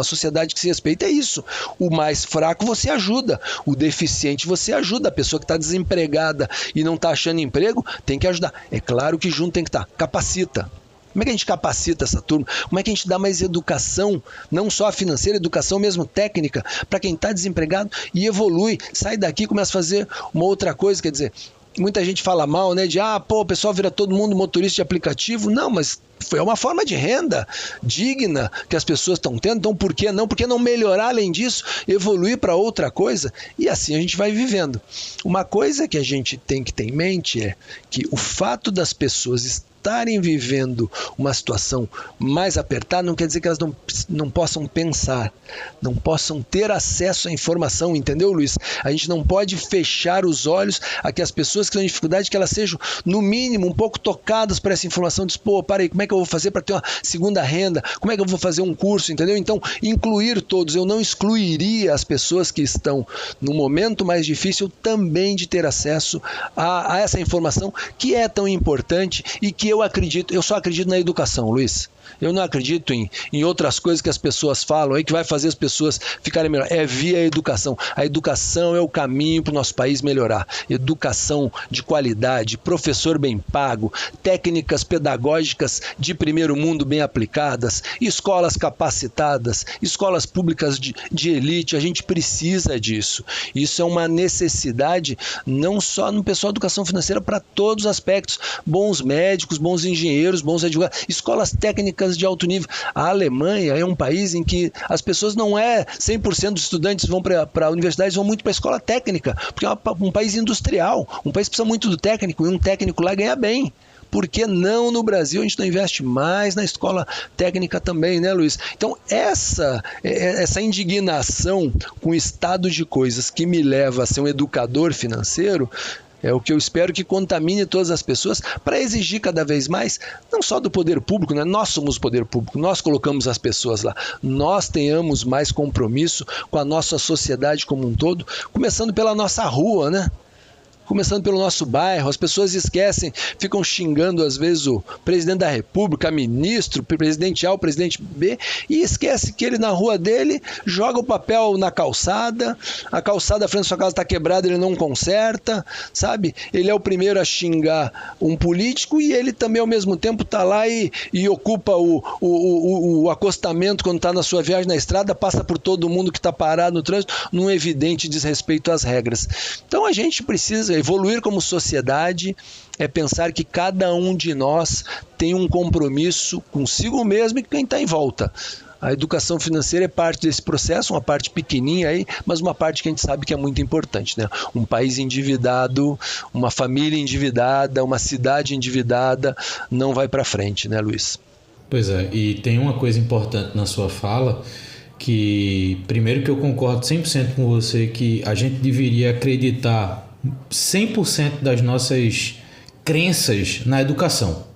que se respeita, é isso. O mais fraco você ajuda, o deficiente você ajuda, a pessoa que está desempregada e não está achando emprego, tem que ajudar. É claro que junto tem que estar, capacita. Como é que a gente capacita essa turma? Como é que a gente dá mais educação, não só financeira, educação mesmo técnica, para quem está desempregado e evolui, sai daqui e começa a fazer uma outra coisa, quer dizer, muita gente fala mal, né, de o pessoal vira todo mundo motorista de aplicativo. Não, mas foi uma forma de renda digna que as pessoas estão tendo, então por que não? Por que não melhorar além disso, evoluir para outra coisa? E assim a gente vai vivendo. Uma coisa que a gente tem que ter em mente é que o fato das pessoas estarem vivendo uma situação mais apertada não quer dizer que elas não possam pensar, não possam ter acesso à informação, entendeu, Luiz? A gente não pode fechar os olhos a que as pessoas que estão em dificuldade, que elas sejam, no mínimo, um pouco tocadas por essa informação, diz, para aí, como é que eu vou fazer para ter uma segunda renda? Como é que eu vou fazer um curso, entendeu? Então, incluir todos, eu não excluiria as pessoas que estão no momento mais difícil também de ter acesso a essa informação que é tão importante e que eu só acredito na educação, Luiz. Eu não acredito em outras coisas que as pessoas falam aí que vai fazer as pessoas ficarem melhor. É via educação. A educação é o caminho para o nosso país melhorar. Educação de qualidade, professor bem pago, técnicas pedagógicas de primeiro mundo bem aplicadas, escolas capacitadas, escolas públicas de elite. A gente precisa disso. Isso é uma necessidade não só no pessoal da educação financeira, para todos os aspectos. Bons médicos, bons engenheiros, bons advogados, escolas técnicas de alto nível. A Alemanha é um país em que as pessoas 100% dos estudantes vão para a universidade, vão muito para a escola técnica, porque é um país industrial, um país que precisa muito do técnico, e um técnico lá ganha bem. Por que não no Brasil a gente não investe mais na escola técnica também, né, Luiz? Então essa indignação com o estado de coisas que me leva a ser um educador financeiro é o que eu espero que contamine todas as pessoas para exigir cada vez mais, não só do poder público, né? Nós somos o poder público, nós colocamos as pessoas lá. Nós tenhamos mais compromisso com a nossa sociedade como um todo, começando pela nossa rua, né? Começando pelo nosso bairro. As pessoas esquecem, ficam xingando às vezes o presidente da República, ministro, presidente A, o presidente B, e esquece que ele na rua dele joga o papel na calçada, a calçada à frente da sua casa está quebrada, ele não conserta, sabe? Ele é o primeiro a xingar um político e ele também ao mesmo tempo está lá e ocupa o acostamento quando está na sua viagem na estrada, passa por todo mundo que está parado no trânsito, num evidente desrespeito às regras. Então a gente precisa evoluir como sociedade, é pensar que cada um de nós tem um compromisso consigo mesmo e com quem está em volta. A educação financeira é parte desse processo, uma parte pequenininha aí, mas uma parte que a gente sabe que é muito importante, né? Um país endividado, uma família endividada, uma cidade endividada não vai para frente, né, Luiz? Pois é, e tem uma coisa importante na sua fala, que primeiro que eu concordo 100% com você que a gente deveria acreditar 100% das nossas crenças na educação.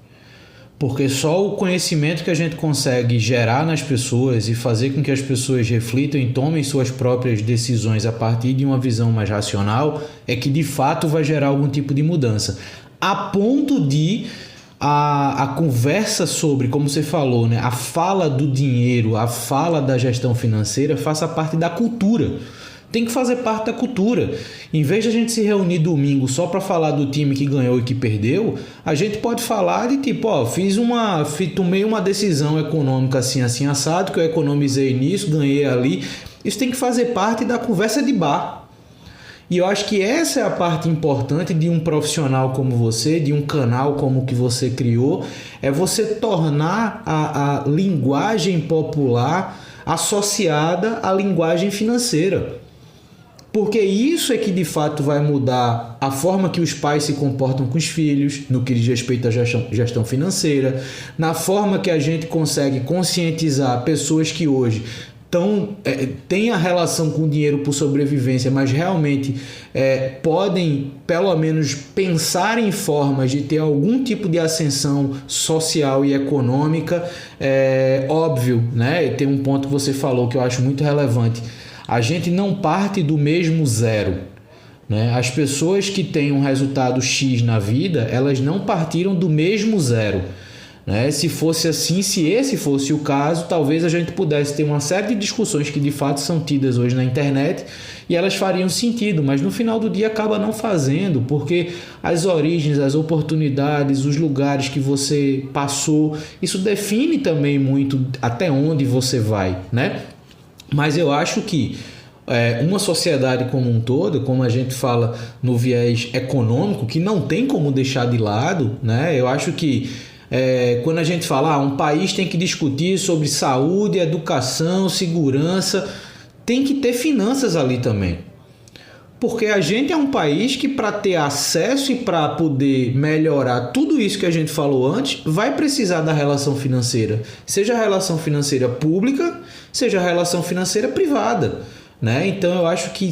Porque só o conhecimento que a gente consegue gerar nas pessoas e fazer com que as pessoas reflitam e tomem suas próprias decisões a partir de uma visão mais racional é que de fato vai gerar algum tipo de mudança. A ponto de a conversa sobre, como você falou, né, a fala do dinheiro, a fala da gestão financeira faça parte da cultura. Tem que fazer parte da cultura. Em vez de a gente se reunir domingo só para falar do time que ganhou e que perdeu, a gente pode falar de tipo, tomei uma decisão econômica assim assado, que eu economizei nisso, ganhei ali. Isso tem que fazer parte da conversa de bar. E eu acho que essa é a parte importante de um profissional como você, de um canal como o que você criou, é você tornar a linguagem popular associada à linguagem financeira. Porque isso é que de fato vai mudar a forma que os pais se comportam com os filhos, no que diz respeito à gestão financeira, na forma que a gente consegue conscientizar pessoas que hoje têm a relação com o dinheiro por sobrevivência, mas realmente podem pelo menos pensar em formas de ter algum tipo de ascensão social e econômica. Óbvio, né? E tem um ponto que você falou que eu acho muito relevante. A gente não parte do mesmo zero, né? As pessoas que têm um resultado X na vida, elas não partiram do mesmo zero, né? Se fosse assim, se esse fosse o caso, talvez a gente pudesse ter uma série de discussões que de fato são tidas hoje na internet e elas fariam sentido, mas no final do dia acaba não fazendo, porque as origens, as oportunidades, os lugares que você passou, isso define também muito até onde você vai, né? Mas eu acho que uma sociedade como um todo, como a gente fala no viés econômico, que não tem como deixar de lado, né? Eu acho que quando a gente fala um país tem que discutir sobre saúde, educação, segurança, tem que ter finanças ali também. Porque a gente é um país que, para ter acesso e para poder melhorar tudo isso que a gente falou antes, vai precisar da relação financeira. Seja a relação financeira pública, seja a relação financeira privada, né? Então eu acho que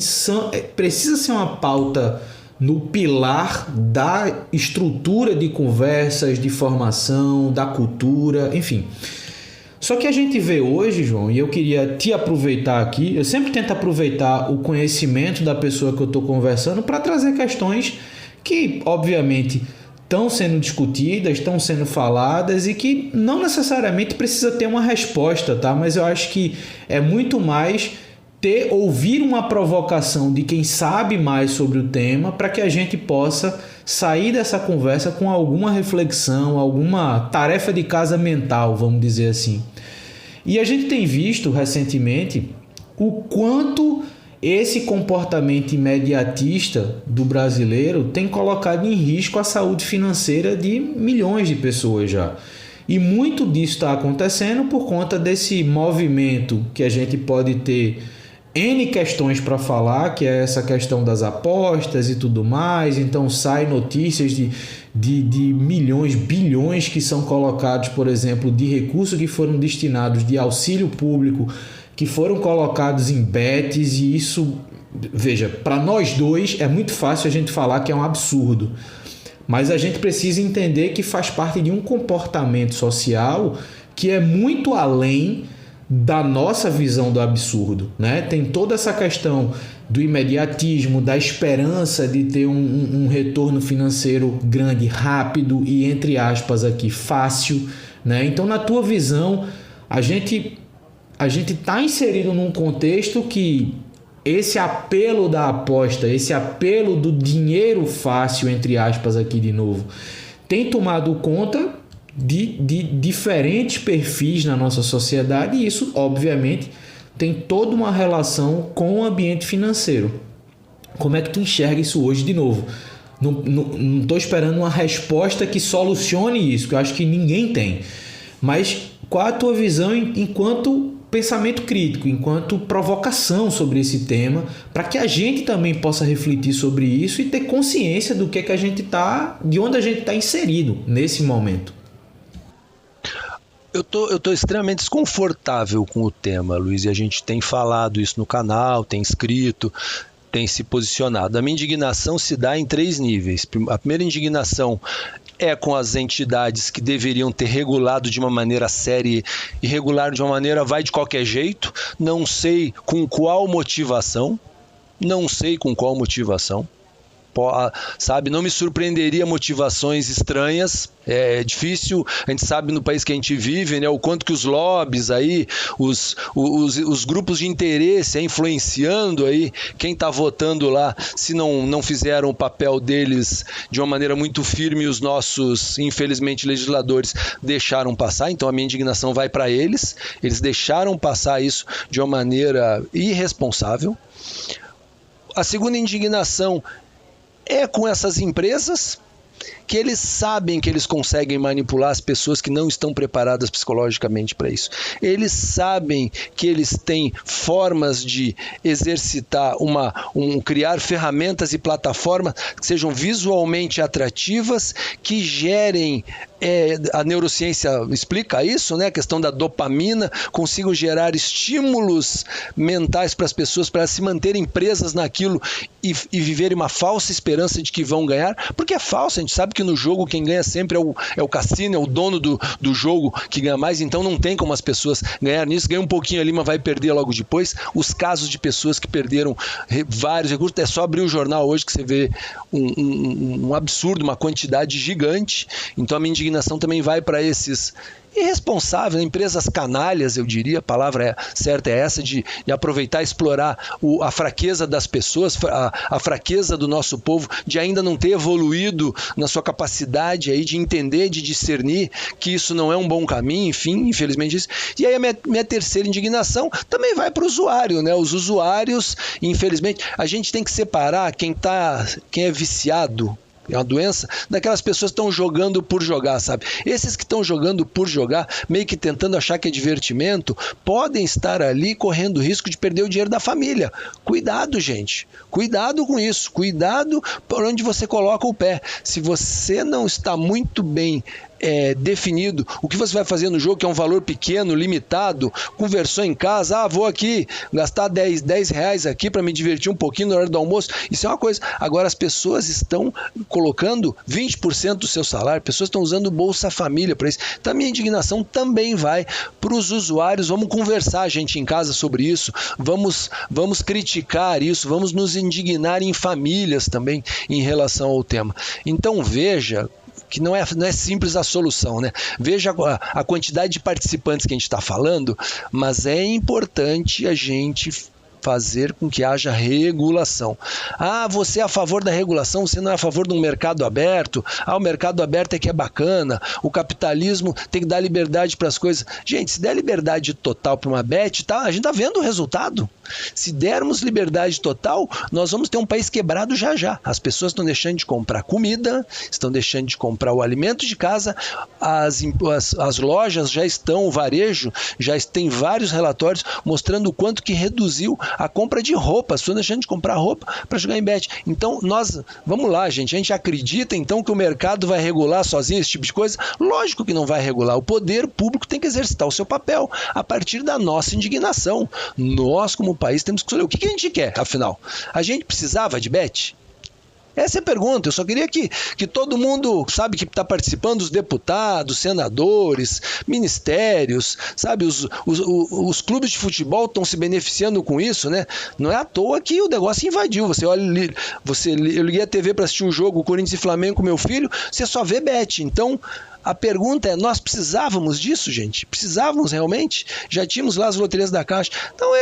precisa ser uma pauta no pilar da estrutura de conversas, de formação, da cultura, enfim. Só que a gente vê hoje, João, e eu queria te aproveitar aqui, eu sempre tento aproveitar o conhecimento da pessoa que eu estou conversando para trazer questões que, obviamente, estão sendo discutidas, estão sendo faladas e que não necessariamente precisa ter uma resposta, tá? Mas eu acho que é muito mais ouvir uma provocação de quem sabe mais sobre o tema para que a gente possa sair dessa conversa com alguma reflexão, alguma tarefa de casa mental, vamos dizer assim. E a gente tem visto recentemente o quanto esse comportamento imediatista do brasileiro tem colocado em risco a saúde financeira de milhões de pessoas já. E muito disso está acontecendo por conta desse movimento que a gente pode ter N questões para falar, que é essa questão das apostas e tudo mais. Então sai notícias de milhões, bilhões que são colocados, por exemplo, de recursos que foram destinados de auxílio público, que foram colocados em bets, e isso, veja, para nós dois é muito fácil a gente falar que é um absurdo, mas a gente precisa entender que faz parte de um comportamento social que é muito além da nossa visão do absurdo, né? Tem toda essa questão do imediatismo, da esperança de ter um retorno financeiro grande, rápido e, entre aspas, aqui, fácil, né? Então, na tua visão, a gente está inserido num contexto que esse apelo da aposta, esse apelo do dinheiro fácil, entre aspas, aqui de novo, tem tomado conta de diferentes perfis na nossa sociedade, e isso, obviamente, tem toda uma relação com o ambiente financeiro. Como é que tu enxerga isso hoje de novo? Não estou esperando uma resposta que solucione isso, que eu acho que ninguém tem. Mas qual a tua visão enquanto pensamento crítico, enquanto provocação sobre esse tema, para que a gente também possa refletir sobre isso e ter consciência do que a gente tá, de onde a gente está inserido nesse momento. Eu tô extremamente desconfortável com o tema, Luiz, e a gente tem falado isso no canal, tem escrito, tem se posicionado. A minha indignação se dá em 3 níveis. A primeira indignação é com as entidades que deveriam ter regulado de uma maneira séria e regular de uma maneira vai de qualquer jeito. Não sei com qual motivação. Sabe, não me surpreenderia motivações estranhas. É difícil, a gente sabe no país que a gente vive, né, o quanto que os lobbies aí, os grupos de interesse influenciando aí quem está votando lá, se não fizeram o papel deles de uma maneira muito firme, os nossos, infelizmente, legisladores deixaram passar. Então a minha indignação vai para eles deixaram passar isso de uma maneira irresponsável. A segunda indignação é com essas empresas que eles sabem que eles conseguem manipular as pessoas que não estão preparadas psicologicamente para isso. Eles sabem que eles têm formas de exercitar, criar ferramentas e plataformas que sejam visualmente atrativas, que gerem, a neurociência explica isso, né? A questão da dopamina, consigam gerar estímulos mentais para as pessoas, para se manterem presas naquilo e viverem uma falsa esperança de que vão ganhar, porque é falso. A gente sabe que no jogo quem ganha sempre é o cassino, é o dono do jogo que ganha mais, então não tem como as pessoas ganhar nisso, ganha um pouquinho ali, mas vai perder logo depois. Os casos de pessoas que perderam vários recursos, é só abrir o jornal hoje que você vê um absurdo, uma quantidade gigante. Então a minha indignação também vai para esses irresponsáveis, empresas canalhas, eu diria, a palavra certa é essa, de aproveitar e explorar a fraqueza das pessoas, a fraqueza do nosso povo, de ainda não ter evoluído na sua capacidade aí de entender, de discernir que isso não é um bom caminho, enfim, infelizmente isso. E aí a minha terceira indignação também vai para o usuário, né? Os usuários, infelizmente, a gente tem que separar quem é viciado, é uma doença, daquelas pessoas que estão jogando por jogar, sabe? Esses que estão jogando por jogar, meio que tentando achar que é divertimento, podem estar ali correndo o risco de perder o dinheiro da família. Cuidado, gente. Cuidado com isso. Cuidado por onde você coloca o pé. Se você não está muito bem definido o que você vai fazer no jogo, que é um valor pequeno, limitado, conversou em casa, vou aqui gastar 10 reais aqui para me divertir um pouquinho na hora do almoço, isso é uma coisa. Agora as pessoas estão colocando 20% do seu salário, pessoas estão usando Bolsa Família para isso. Então a minha indignação também vai para os usuários. Vamos conversar, gente, em casa sobre isso, vamos criticar isso, vamos nos indignar em famílias também em relação ao tema. Então veja que não é simples a solução, né? Veja a quantidade de participantes que a gente está falando, mas é importante a gente fazer com que haja regulação. Você é a favor da regulação, você não é a favor de um mercado aberto. O mercado aberto é que é bacana, o capitalismo tem que dar liberdade para as coisas. Gente, se der liberdade total para uma bet, a gente está vendo o resultado. Se dermos liberdade total, nós vamos ter um país quebrado já. As pessoas estão deixando de comprar comida, estão deixando de comprar o alimento de casa, as lojas já estão, o varejo já tem vários relatórios mostrando o quanto que reduziu a compra de roupa, as pessoas deixando de comprar roupa para jogar em bet. Então, vamos lá, gente, a gente acredita então que o mercado vai regular sozinho esse tipo de coisa? Lógico que não vai regular. O poder público tem que exercitar o seu papel a partir da nossa indignação. Nós, como país, temos que escolher o que a gente quer, afinal. A gente precisava de bet? Essa é a pergunta. Eu só queria que todo mundo, sabe, que está participando, os deputados, senadores, ministérios, sabe, os clubes de futebol estão se beneficiando com isso, né? Não é à toa que o negócio invadiu. Eu liguei a TV para assistir um jogo, Corinthians e Flamengo com meu filho, você só vê bet. Então, a pergunta é, nós precisávamos disso, gente? Precisávamos realmente? Já tínhamos lá as loterias da Caixa. Então,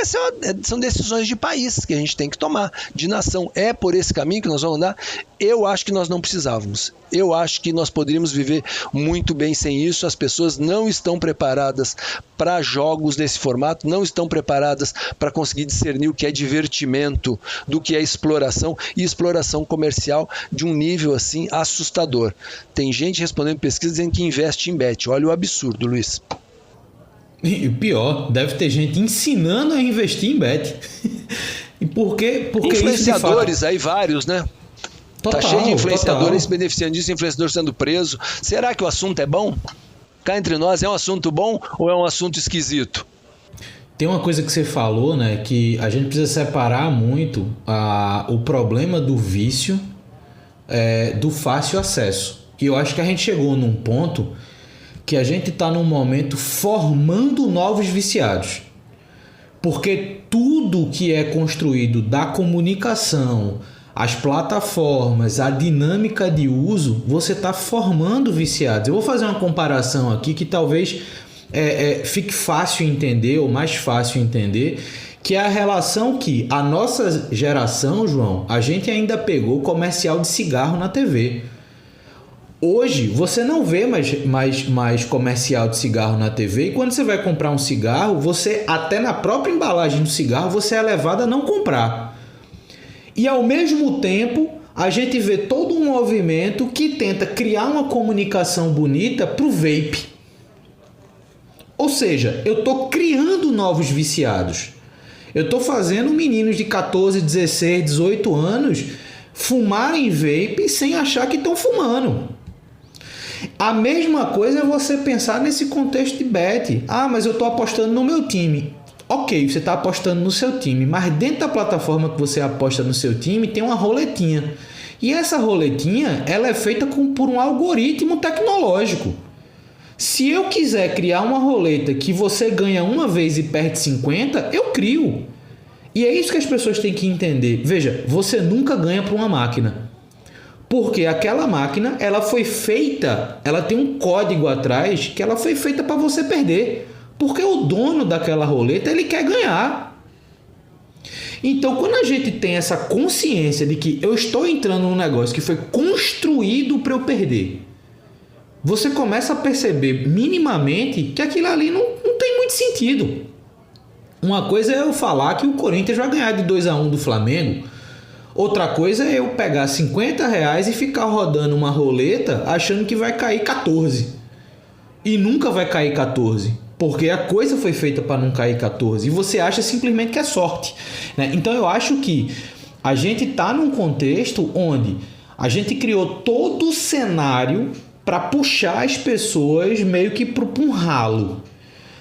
são decisões de país que a gente tem que tomar, de nação. É por esse caminho que nós vamos andar? Eu acho que nós não precisávamos. Eu acho que nós poderíamos viver muito bem sem isso. As pessoas não estão preparadas para jogos desse formato, não estão preparadas para conseguir discernir o que é divertimento do que é exploração, e exploração comercial de um nível assim assustador. Tem gente respondendo pesquisa dizendo que investe em bet. Olha o absurdo, Luiz. E o pior, deve ter gente ensinando a investir em bet. E por quê? Porque influenciadores aí, vários, né? Total, tá cheio de influenciadores se total. beneficiando disso, influenciador sendo preso. Será que o assunto é bom? Cá entre nós, é um assunto bom ou é um assunto esquisito? Tem uma coisa que você falou, né? Que a gente precisa separar muito o problema do vício do fácil acesso. E eu acho que a gente chegou num ponto que a gente está num momento formando novos viciados. Porque tudo que é construído da comunicação, as plataformas, a dinâmica de uso, você está formando viciados. Eu vou fazer uma comparação aqui que talvez fique fácil entender, ou mais fácil entender, que é a relação que a nossa geração, João, a gente ainda pegou comercial de cigarro na TV. Hoje, você não vê mais comercial de cigarro na TV, e quando você vai comprar um cigarro, você, até na própria embalagem do cigarro, você é levado a não comprar. E ao mesmo tempo, a gente vê todo um movimento que tenta criar uma comunicação bonita para o vape. Ou seja, eu estou criando novos viciados. Eu estou fazendo meninos de 14, 16, 18 anos fumarem vape sem achar que estão fumando. A mesma coisa é você pensar nesse contexto de bet. Ah, mas eu estou apostando no meu time. Ok, você está apostando no seu time, mas dentro da plataforma que você aposta no seu time tem uma roletinha. E essa roletinha ela é feita por um algoritmo tecnológico. Se eu quiser criar uma roleta que você ganha uma vez e perde 50, eu crio. E é isso que as pessoas têm que entender. Veja, você nunca ganha para uma máquina. Porque aquela máquina, ela foi feita, ela tem um código atrás que ela foi feita para você perder. Porque o dono daquela roleta, ele quer ganhar. Então, quando a gente tem essa consciência de que eu estou entrando num negócio que foi construído para eu perder, você começa a perceber minimamente que aquilo ali não tem muito sentido. Uma coisa é eu falar que o Corinthians vai ganhar de 2-1 do Flamengo. Outra coisa é eu pegar R$50 e ficar rodando uma roleta achando que vai cair 14. E nunca vai cair 14. Porque a coisa foi feita para não cair 14. E você acha simplesmente que é sorte, né? Então eu acho que a gente está num contexto onde a gente criou todo o cenário para puxar as pessoas meio que para um ralo.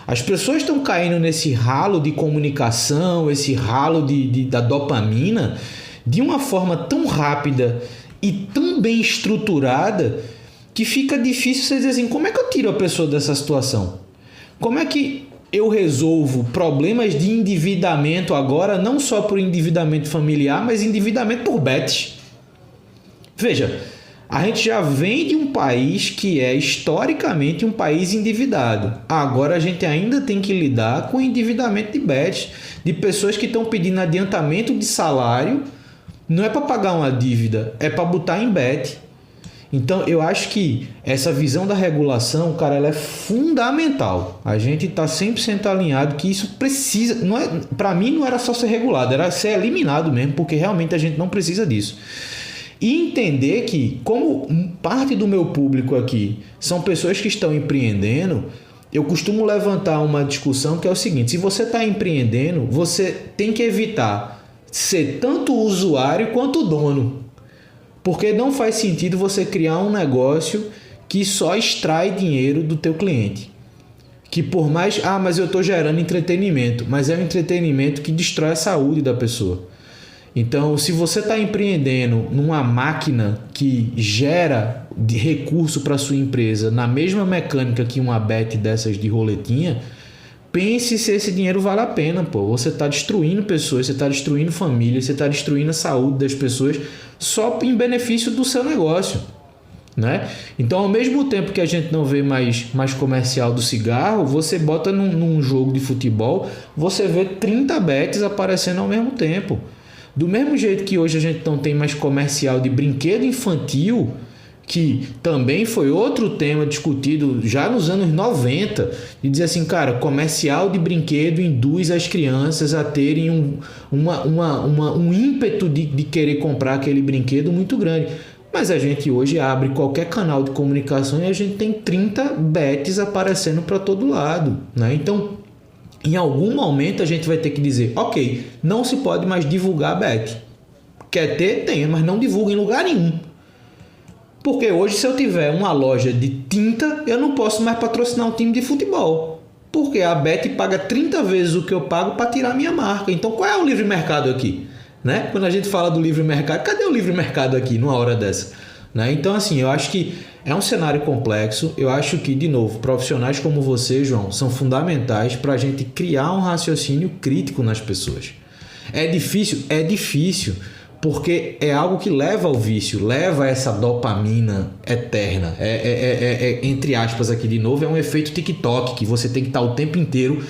As pessoas estão caindo nesse ralo de comunicação, esse ralo da dopamina, de uma forma tão rápida e tão bem estruturada que fica difícil você dizer assim, como é que eu tiro a pessoa dessa situação? Como é que eu resolvo problemas de endividamento agora, não só por endividamento familiar, mas endividamento por bets? Veja, a gente já vem de um país que é historicamente um país endividado. Agora a gente ainda tem que lidar com endividamento de bets, de pessoas que estão pedindo adiantamento de salário, não é para pagar uma dívida, é para botar em bet. Então eu acho que essa visão da regulação, cara, ela é fundamental. A gente está 100% alinhado que isso precisa, para mim não era só ser regulado, era ser eliminado mesmo, porque realmente a gente não precisa disso. E entender que, como parte do meu público aqui são pessoas que estão empreendendo, eu costumo levantar uma discussão que é o seguinte: se você está empreendendo, você tem que evitar ser tanto o usuário quanto o dono. Porque não faz sentido você criar um negócio que só extrai dinheiro do teu cliente. Que por mais... mas eu estou gerando entretenimento. Mas é um entretenimento que destrói a saúde da pessoa. Então, se você está empreendendo numa máquina que gera de recurso para sua empresa na mesma mecânica que uma bet dessas de roletinha, pense se esse dinheiro vale a pena, pô. Você está destruindo pessoas, você está destruindo famílias, você está destruindo a saúde das pessoas só em benefício do seu negócio, né? Então, ao mesmo tempo que a gente não vê mais comercial do cigarro, você bota num jogo de futebol, você vê 30 bets aparecendo ao mesmo tempo. Do mesmo jeito que hoje a gente não tem mais comercial de brinquedo infantil, que também foi outro tema discutido já nos anos 90, de dizer assim, cara, comercial de brinquedo induz as crianças a terem um ímpeto de querer comprar aquele brinquedo muito grande. Mas a gente hoje abre qualquer canal de comunicação e a gente tem 30 bets aparecendo para todo lado, né? Então, em algum momento a gente vai ter que dizer, ok, não se pode mais divulgar bet. Quer ter? Tenha, mas não divulga em lugar nenhum. Porque hoje, se eu tiver uma loja de tinta, eu não posso mais patrocinar um time de futebol. Porque a Bet paga 30 vezes o que eu pago para tirar a minha marca. Então, qual é o livre mercado aqui? Né? Quando a gente fala do livre mercado, cadê o livre mercado aqui numa hora dessa? Né? Então, assim, eu acho que é um cenário complexo. Eu acho que, de novo, profissionais como você, João, são fundamentais para a gente criar um raciocínio crítico nas pessoas. É difícil, porque é algo que leva ao vício, leva a essa dopamina eterna. Entre aspas aqui de novo, é um efeito TikTok, que você tem que estar o tempo inteiro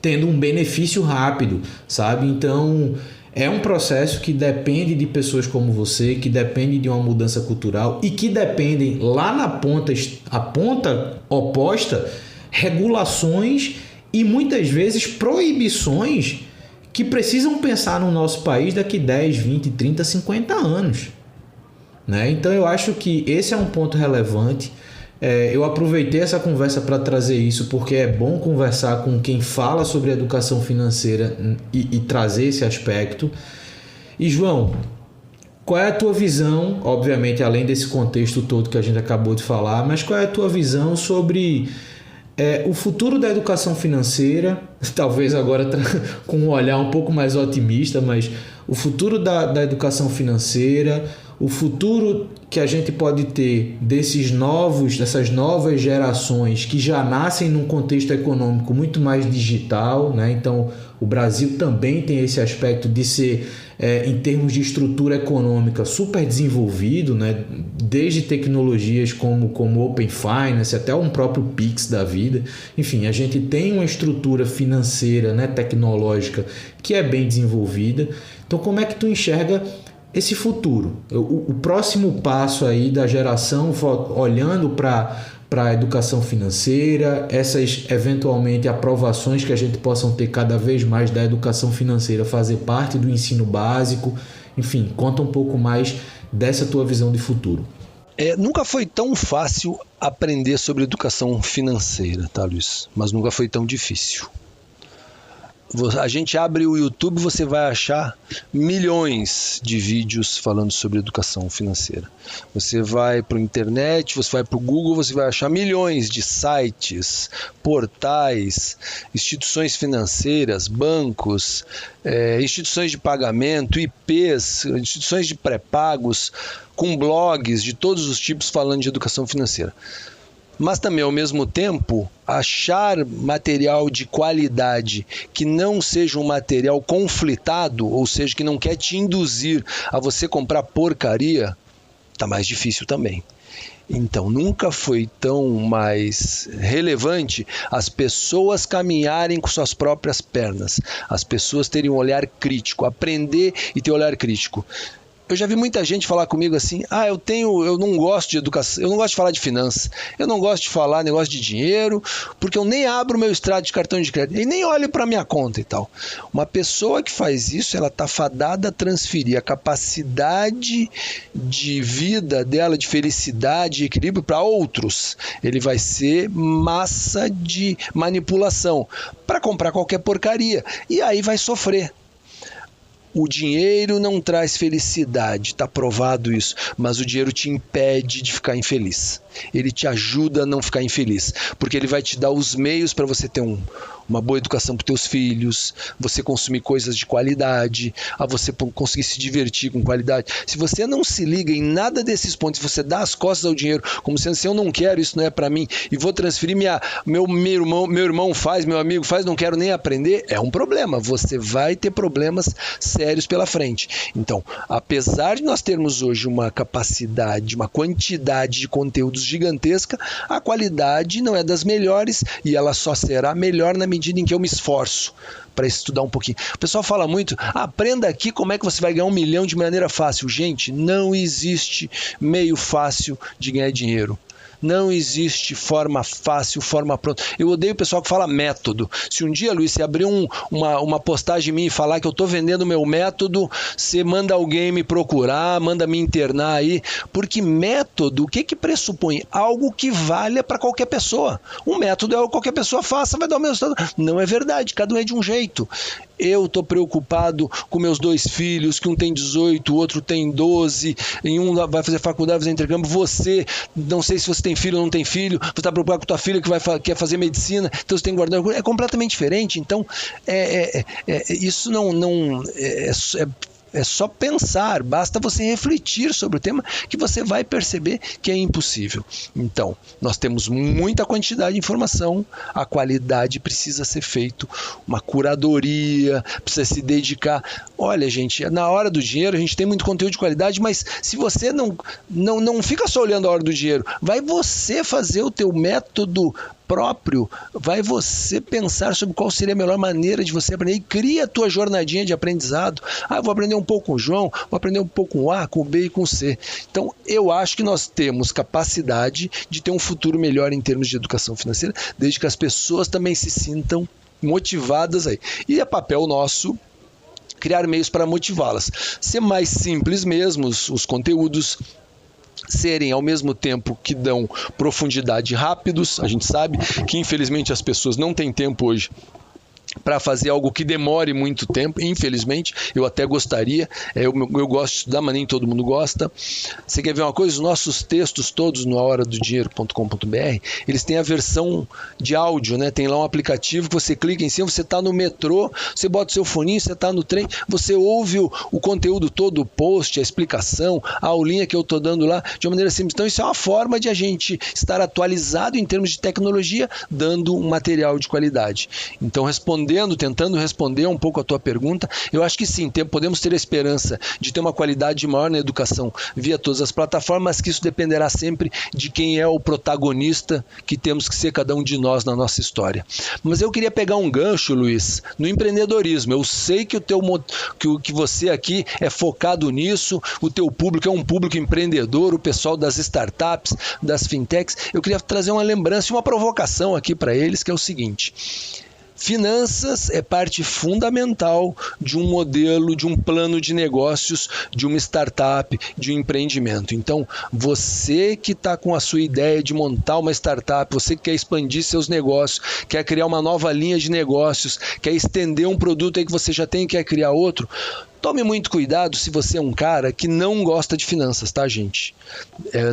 tendo um benefício rápido, sabe? Então, é um processo que depende de pessoas como você, que depende de uma mudança cultural e que dependem lá na ponta, a ponta oposta, regulações e muitas vezes proibições que precisam pensar no nosso país daqui 10, 20, 30, 50 anos. Né? Então eu acho que esse é um ponto relevante. Eu aproveitei essa conversa para trazer isso, porque é bom conversar com quem fala sobre educação financeira e trazer esse aspecto. E João, qual é a tua visão, obviamente além desse contexto todo que a gente acabou de falar, mas qual é a tua visão sobre o futuro da educação financeira, talvez agora com um olhar um pouco mais otimista, mas o futuro da educação financeira, o futuro que a gente pode ter dessas novas gerações que já nascem num contexto econômico muito mais digital, né? Então, o Brasil também tem esse aspecto de ser, em termos de estrutura econômica, super desenvolvido, né? Desde tecnologias como Open Finance até um próprio Pix da vida. Enfim, a gente tem uma estrutura financeira, né, tecnológica que é bem desenvolvida. Então, como é que tu enxerga esse futuro? O próximo passo aí da geração olhando para a educação financeira, essas eventualmente aprovações que a gente possam ter cada vez mais da educação financeira fazer parte do ensino básico. Enfim, conta um pouco mais dessa tua visão de futuro. Nunca foi tão fácil aprender sobre educação financeira, tá, Luiz? Mas nunca foi tão difícil. A gente abre o YouTube, você vai achar milhões de vídeos falando sobre educação financeira. Você vai para a internet, você vai para o Google, você vai achar milhões de sites, portais, instituições financeiras, bancos, instituições de pagamento, IPs, instituições de pré-pagos, com blogs de todos os tipos falando de educação financeira. Mas também, ao mesmo tempo, achar material de qualidade que não seja um material conflitado, ou seja, que não quer te induzir a você comprar porcaria, está mais difícil também. Então, nunca foi tão mais relevante as pessoas caminharem com suas próprias pernas, as pessoas terem um olhar crítico, aprender e ter olhar crítico. Eu já vi muita gente falar comigo assim, eu não gosto de educação, eu não gosto de falar de finanças, eu não gosto de falar negócio de dinheiro, porque eu nem abro o meu extrato de cartão de crédito e nem olho para minha conta e tal. Uma pessoa que faz isso, ela está fadada a transferir a capacidade de vida dela, de felicidade e equilíbrio para outros. Ele vai ser massa de manipulação para comprar qualquer porcaria e aí vai sofrer. O dinheiro não traz felicidade, está provado isso, mas o dinheiro te impede de ficar infeliz. Ele te ajuda a não ficar infeliz, porque ele vai te dar os meios para você ter uma boa educação para os teus filhos, você consumir coisas de qualidade, a você conseguir se divertir com qualidade. Se você não se liga em nada desses pontos, se você dá as costas ao dinheiro, como sendo assim, eu não quero, isso não é para mim, e vou transferir meu irmão faz, meu amigo faz, não quero nem aprender, é um problema. Você vai ter problemas sérios pela frente. Então, apesar de nós termos hoje uma capacidade, uma quantidade de conteúdos gigantesca, a qualidade não é das melhores e ela só será melhor na medida em que eu me esforço para estudar um pouquinho. O pessoal fala muito, aprenda aqui como é que você vai ganhar 1 milhão de maneira fácil. Gente, não existe meio fácil de ganhar dinheiro. Não existe forma fácil, forma pronta. Eu odeio o pessoal que fala método. Se um dia, Luiz, você abrir uma postagem minha e falar que eu estou vendendo meu método, você manda alguém me procurar, manda me internar aí, porque método, o que pressupõe? Algo que valha para qualquer pessoa. Um método é algo que qualquer pessoa faça, vai dar o mesmo resultado. Não é verdade, cada um é de um jeito. Eu estou preocupado com meus 2 filhos, que um tem 18, o outro tem 12, em um vai fazer faculdade, vai fazer intercâmbio. Você, não sei se você tem filho ou não tem filho, você está preocupado com tua filha que quer fazer medicina, então você tem que guardar. É completamente diferente. Então, isso é só pensar, basta você refletir sobre o tema que você vai perceber que é impossível. Então, nós temos muita quantidade de informação, a qualidade precisa ser feita, uma curadoria, precisa se dedicar. Olha, gente, na hora do dinheiro a gente tem muito conteúdo de qualidade, mas se você não fica só olhando a hora do dinheiro, vai você fazer o teu método próprio, vai você pensar sobre qual seria a melhor maneira de você aprender e cria a tua jornadinha de aprendizado. Eu vou aprender um pouco com o João, vou aprender um pouco com o A, com o B e com o C. Então, eu acho que nós temos capacidade de ter um futuro melhor em termos de educação financeira, desde que as pessoas também se sintam motivadas aí. E é papel nosso criar meios para motivá-las. Ser mais simples mesmo, os conteúdos serem ao mesmo tempo que dão profundidade rápidos. A gente sabe que infelizmente as pessoas não têm tempo hoje para fazer algo que demore muito tempo, infelizmente. Eu até gostaria, eu gosto de estudar, mas nem todo mundo gosta. Você quer ver uma coisa? Os nossos textos todos no ahoradodinheiro.com.br, eles têm a versão de áudio, né? Tem lá um aplicativo que você clica em cima, você está no metrô, você bota o seu foninho, você está no trem, você ouve o conteúdo todo, o post, a explicação, a aulinha que eu estou dando lá, de uma maneira simples. Então isso é uma forma de a gente estar atualizado em termos de tecnologia, dando um material de qualidade. Então, tentando responder um pouco a tua pergunta, eu acho que sim, podemos ter a esperança de ter uma qualidade maior na educação via todas as plataformas, mas que isso dependerá sempre de quem é o protagonista que temos que ser cada um de nós na nossa história. Mas eu queria pegar um gancho, Luiz, no empreendedorismo. Eu sei que que você aqui é focado nisso, o teu público é um público empreendedor, o pessoal das startups, das fintechs. Eu queria trazer uma lembrança e uma provocação aqui para eles, que é o seguinte: finanças é parte fundamental de um modelo, de um plano de negócios, de uma startup, de um empreendimento. Então, você que está com a sua ideia de montar uma startup, você que quer expandir seus negócios, quer criar uma nova linha de negócios, quer estender um produto aí que você já tem e quer criar outro, tome muito cuidado se você é um cara que não gosta de finanças, tá, gente?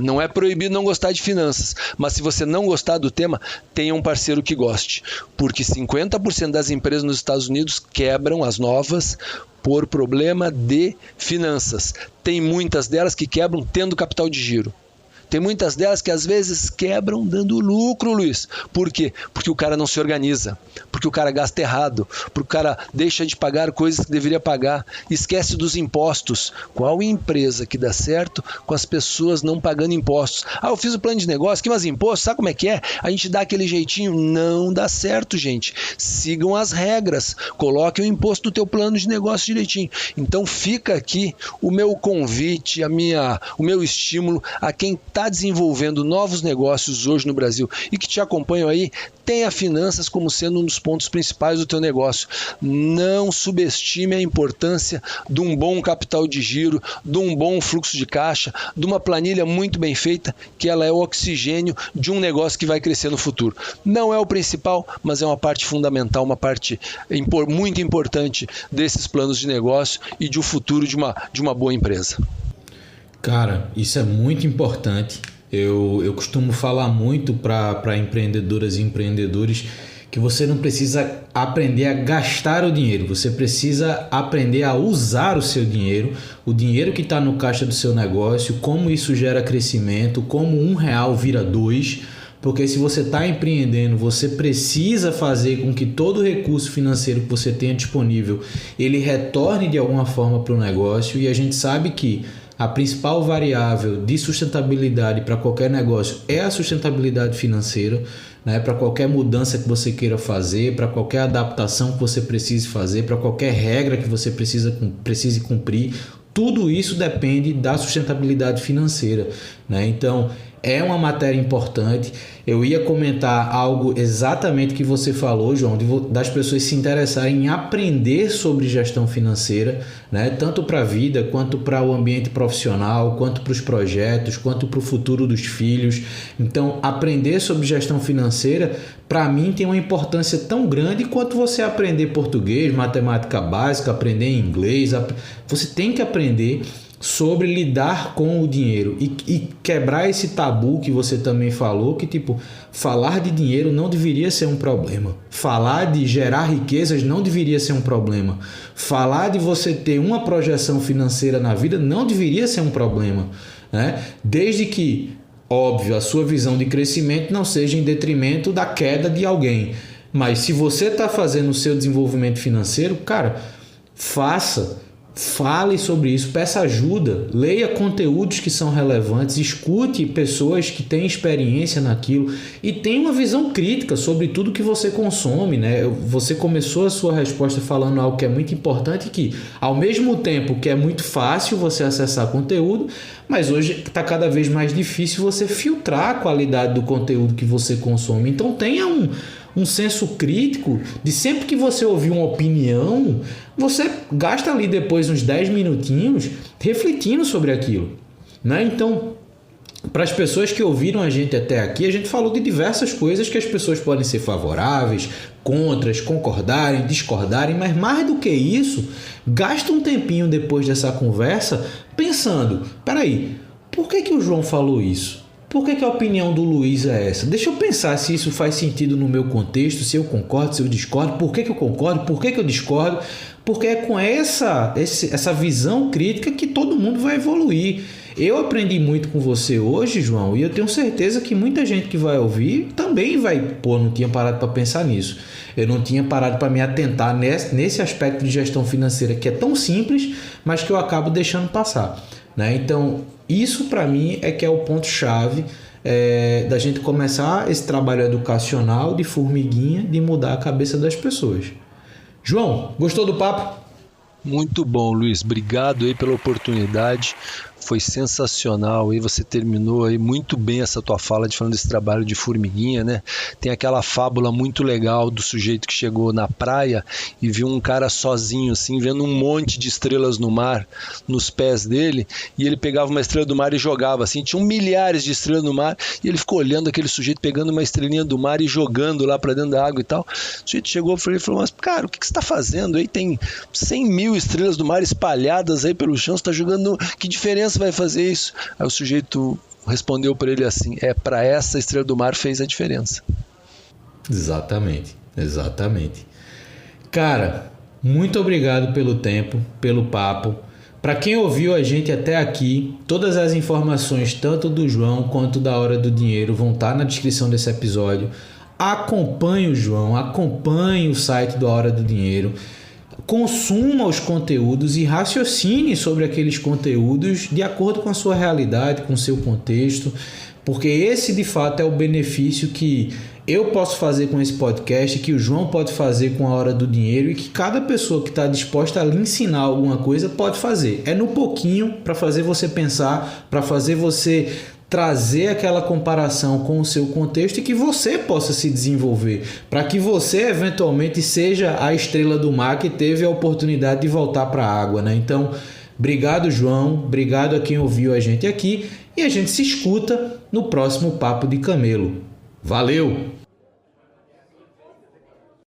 Não é proibido não gostar de finanças, mas se você não gostar do tema, tenha um parceiro que goste, porque 50% das empresas nos Estados Unidos quebram, as novas, por problema de finanças. Tem muitas delas que quebram tendo capital de giro. Tem muitas delas que às vezes quebram dando lucro, Luiz. Por quê? Porque o cara não se organiza, porque o cara gasta errado, porque o cara deixa de pagar coisas que deveria pagar, esquece dos impostos. Qual empresa que dá certo com as pessoas não pagando impostos? Eu fiz o plano de negócio, que mais impostos, sabe como é que é? A gente dá aquele jeitinho, não dá certo, gente. Sigam as regras, coloquem o imposto do teu plano de negócio direitinho. Então fica aqui o meu convite, o meu estímulo a quem está desenvolvendo novos negócios hoje no Brasil e que te acompanham aí, tenha finanças como sendo um dos pontos principais do teu negócio. Não subestime a importância de um bom capital de giro, de um bom fluxo de caixa, de uma planilha muito bem feita, que ela é o oxigênio de um negócio que vai crescer no futuro. Não é o principal, mas é uma parte fundamental, uma parte muito importante desses planos de negócio e de um futuro de uma boa empresa. Cara, isso é muito importante. Eu costumo falar muito para empreendedoras e empreendedores que você não precisa aprender a gastar o dinheiro, você precisa aprender a usar o seu dinheiro, o dinheiro que está no caixa do seu negócio, como isso gera crescimento, como R$1 vira 2, porque se você está empreendendo, você precisa fazer com que todo o recurso financeiro que você tenha disponível, ele retorne de alguma forma para o negócio, e a gente sabe que a principal variável de sustentabilidade para qualquer negócio é a sustentabilidade financeira, né? Para qualquer mudança que você queira fazer, para qualquer adaptação que você precise fazer, para qualquer regra que você precise cumprir, tudo isso depende da sustentabilidade financeira, né? Então, é uma matéria importante. Eu ia comentar algo exatamente que você falou, João, das pessoas se interessarem em aprender sobre gestão financeira, né? Tanto para a vida, quanto para o ambiente profissional, quanto para os projetos, quanto para o futuro dos filhos. Então, aprender sobre gestão financeira, para mim, tem uma importância tão grande quanto você aprender português, matemática básica, aprender inglês. Você tem que aprender sobre lidar com o dinheiro e quebrar esse tabu que você também falou, que tipo, falar de dinheiro não deveria ser um problema. Falar de gerar riquezas não deveria ser um problema. Falar de você ter uma projeção financeira na vida não deveria ser um problema, né? Desde que, óbvio, a sua visão de crescimento não seja em detrimento da queda de alguém. Mas se você está fazendo o seu desenvolvimento financeiro, cara, fale sobre isso, peça ajuda, leia conteúdos que são relevantes, escute pessoas que têm experiência naquilo e tenha uma visão crítica sobre tudo que você consome, né? Você começou a sua resposta falando algo que é muito importante, que ao mesmo tempo que é muito fácil você acessar conteúdo, mas hoje está cada vez mais difícil você filtrar a qualidade do conteúdo que você consome. Então tenha um senso crítico de sempre que você ouvir uma opinião, você gasta ali depois uns 10 minutinhos refletindo sobre aquilo, né? Então, para as pessoas que ouviram a gente até aqui, a gente falou de diversas coisas que as pessoas podem ser favoráveis, contras, concordarem, discordarem, mas mais do que isso, gasta um tempinho depois dessa conversa pensando, peraí, por que o João falou isso? Por que a opinião do Luiz é essa? Deixa eu pensar se isso faz sentido no meu contexto, se eu concordo, se eu discordo, por que eu concordo, por que eu discordo, porque é com essa visão crítica que todo mundo vai evoluir. Eu aprendi muito com você hoje, João, e eu tenho certeza que muita gente que vai ouvir também vai, não tinha parado para pensar nisso. Eu não tinha parado para me atentar nesse aspecto de gestão financeira que é tão simples, mas que eu acabo deixando passar, né? Então, isso para mim é que é o ponto-chave da gente começar esse trabalho educacional de formiguinha, de mudar a cabeça das pessoas. João, gostou do papo? Muito bom, Luiz. Obrigado aí pela oportunidade. Foi sensacional, e você terminou aí muito bem essa tua fala falando desse trabalho de formiguinha, né? Tem aquela fábula muito legal do sujeito que chegou na praia e viu um cara sozinho, assim, vendo um monte de estrelas no mar, nos pés dele, e ele pegava uma estrela do mar e jogava, assim, tinham milhares de estrelas no mar, e ele ficou olhando aquele sujeito pegando uma estrelinha do mar e jogando lá para dentro da água e tal. O sujeito chegou e falou, mas cara, o que você está fazendo aí? Tem 100 mil estrelas do mar espalhadas aí pelo chão, você está jogando, que diferença vai fazer isso? Aí o sujeito respondeu para ele assim, para essa estrela do mar fez a diferença. Exatamente. Cara, muito obrigado pelo tempo, pelo papo. Para quem ouviu a gente até aqui, todas as informações, tanto do João quanto da Hora do Dinheiro, vão estar na descrição desse episódio. Acompanhe o João, acompanhe o site do A Hora do Dinheiro. Consuma os conteúdos e raciocine sobre aqueles conteúdos de acordo com a sua realidade, com o seu contexto, porque esse de fato é o benefício que eu posso fazer com esse podcast, que o João pode fazer com a Hora do Dinheiro e que cada pessoa que está disposta a lhe ensinar alguma coisa pode fazer. É no pouquinho para fazer você pensar, para fazer você trazer aquela comparação com o seu contexto e que você possa se desenvolver, para que você eventualmente seja a estrela do mar que teve a oportunidade de voltar para a água, né? Então, obrigado, João, obrigado a quem ouviu a gente aqui e a gente se escuta no próximo Papo de Camelo. Valeu!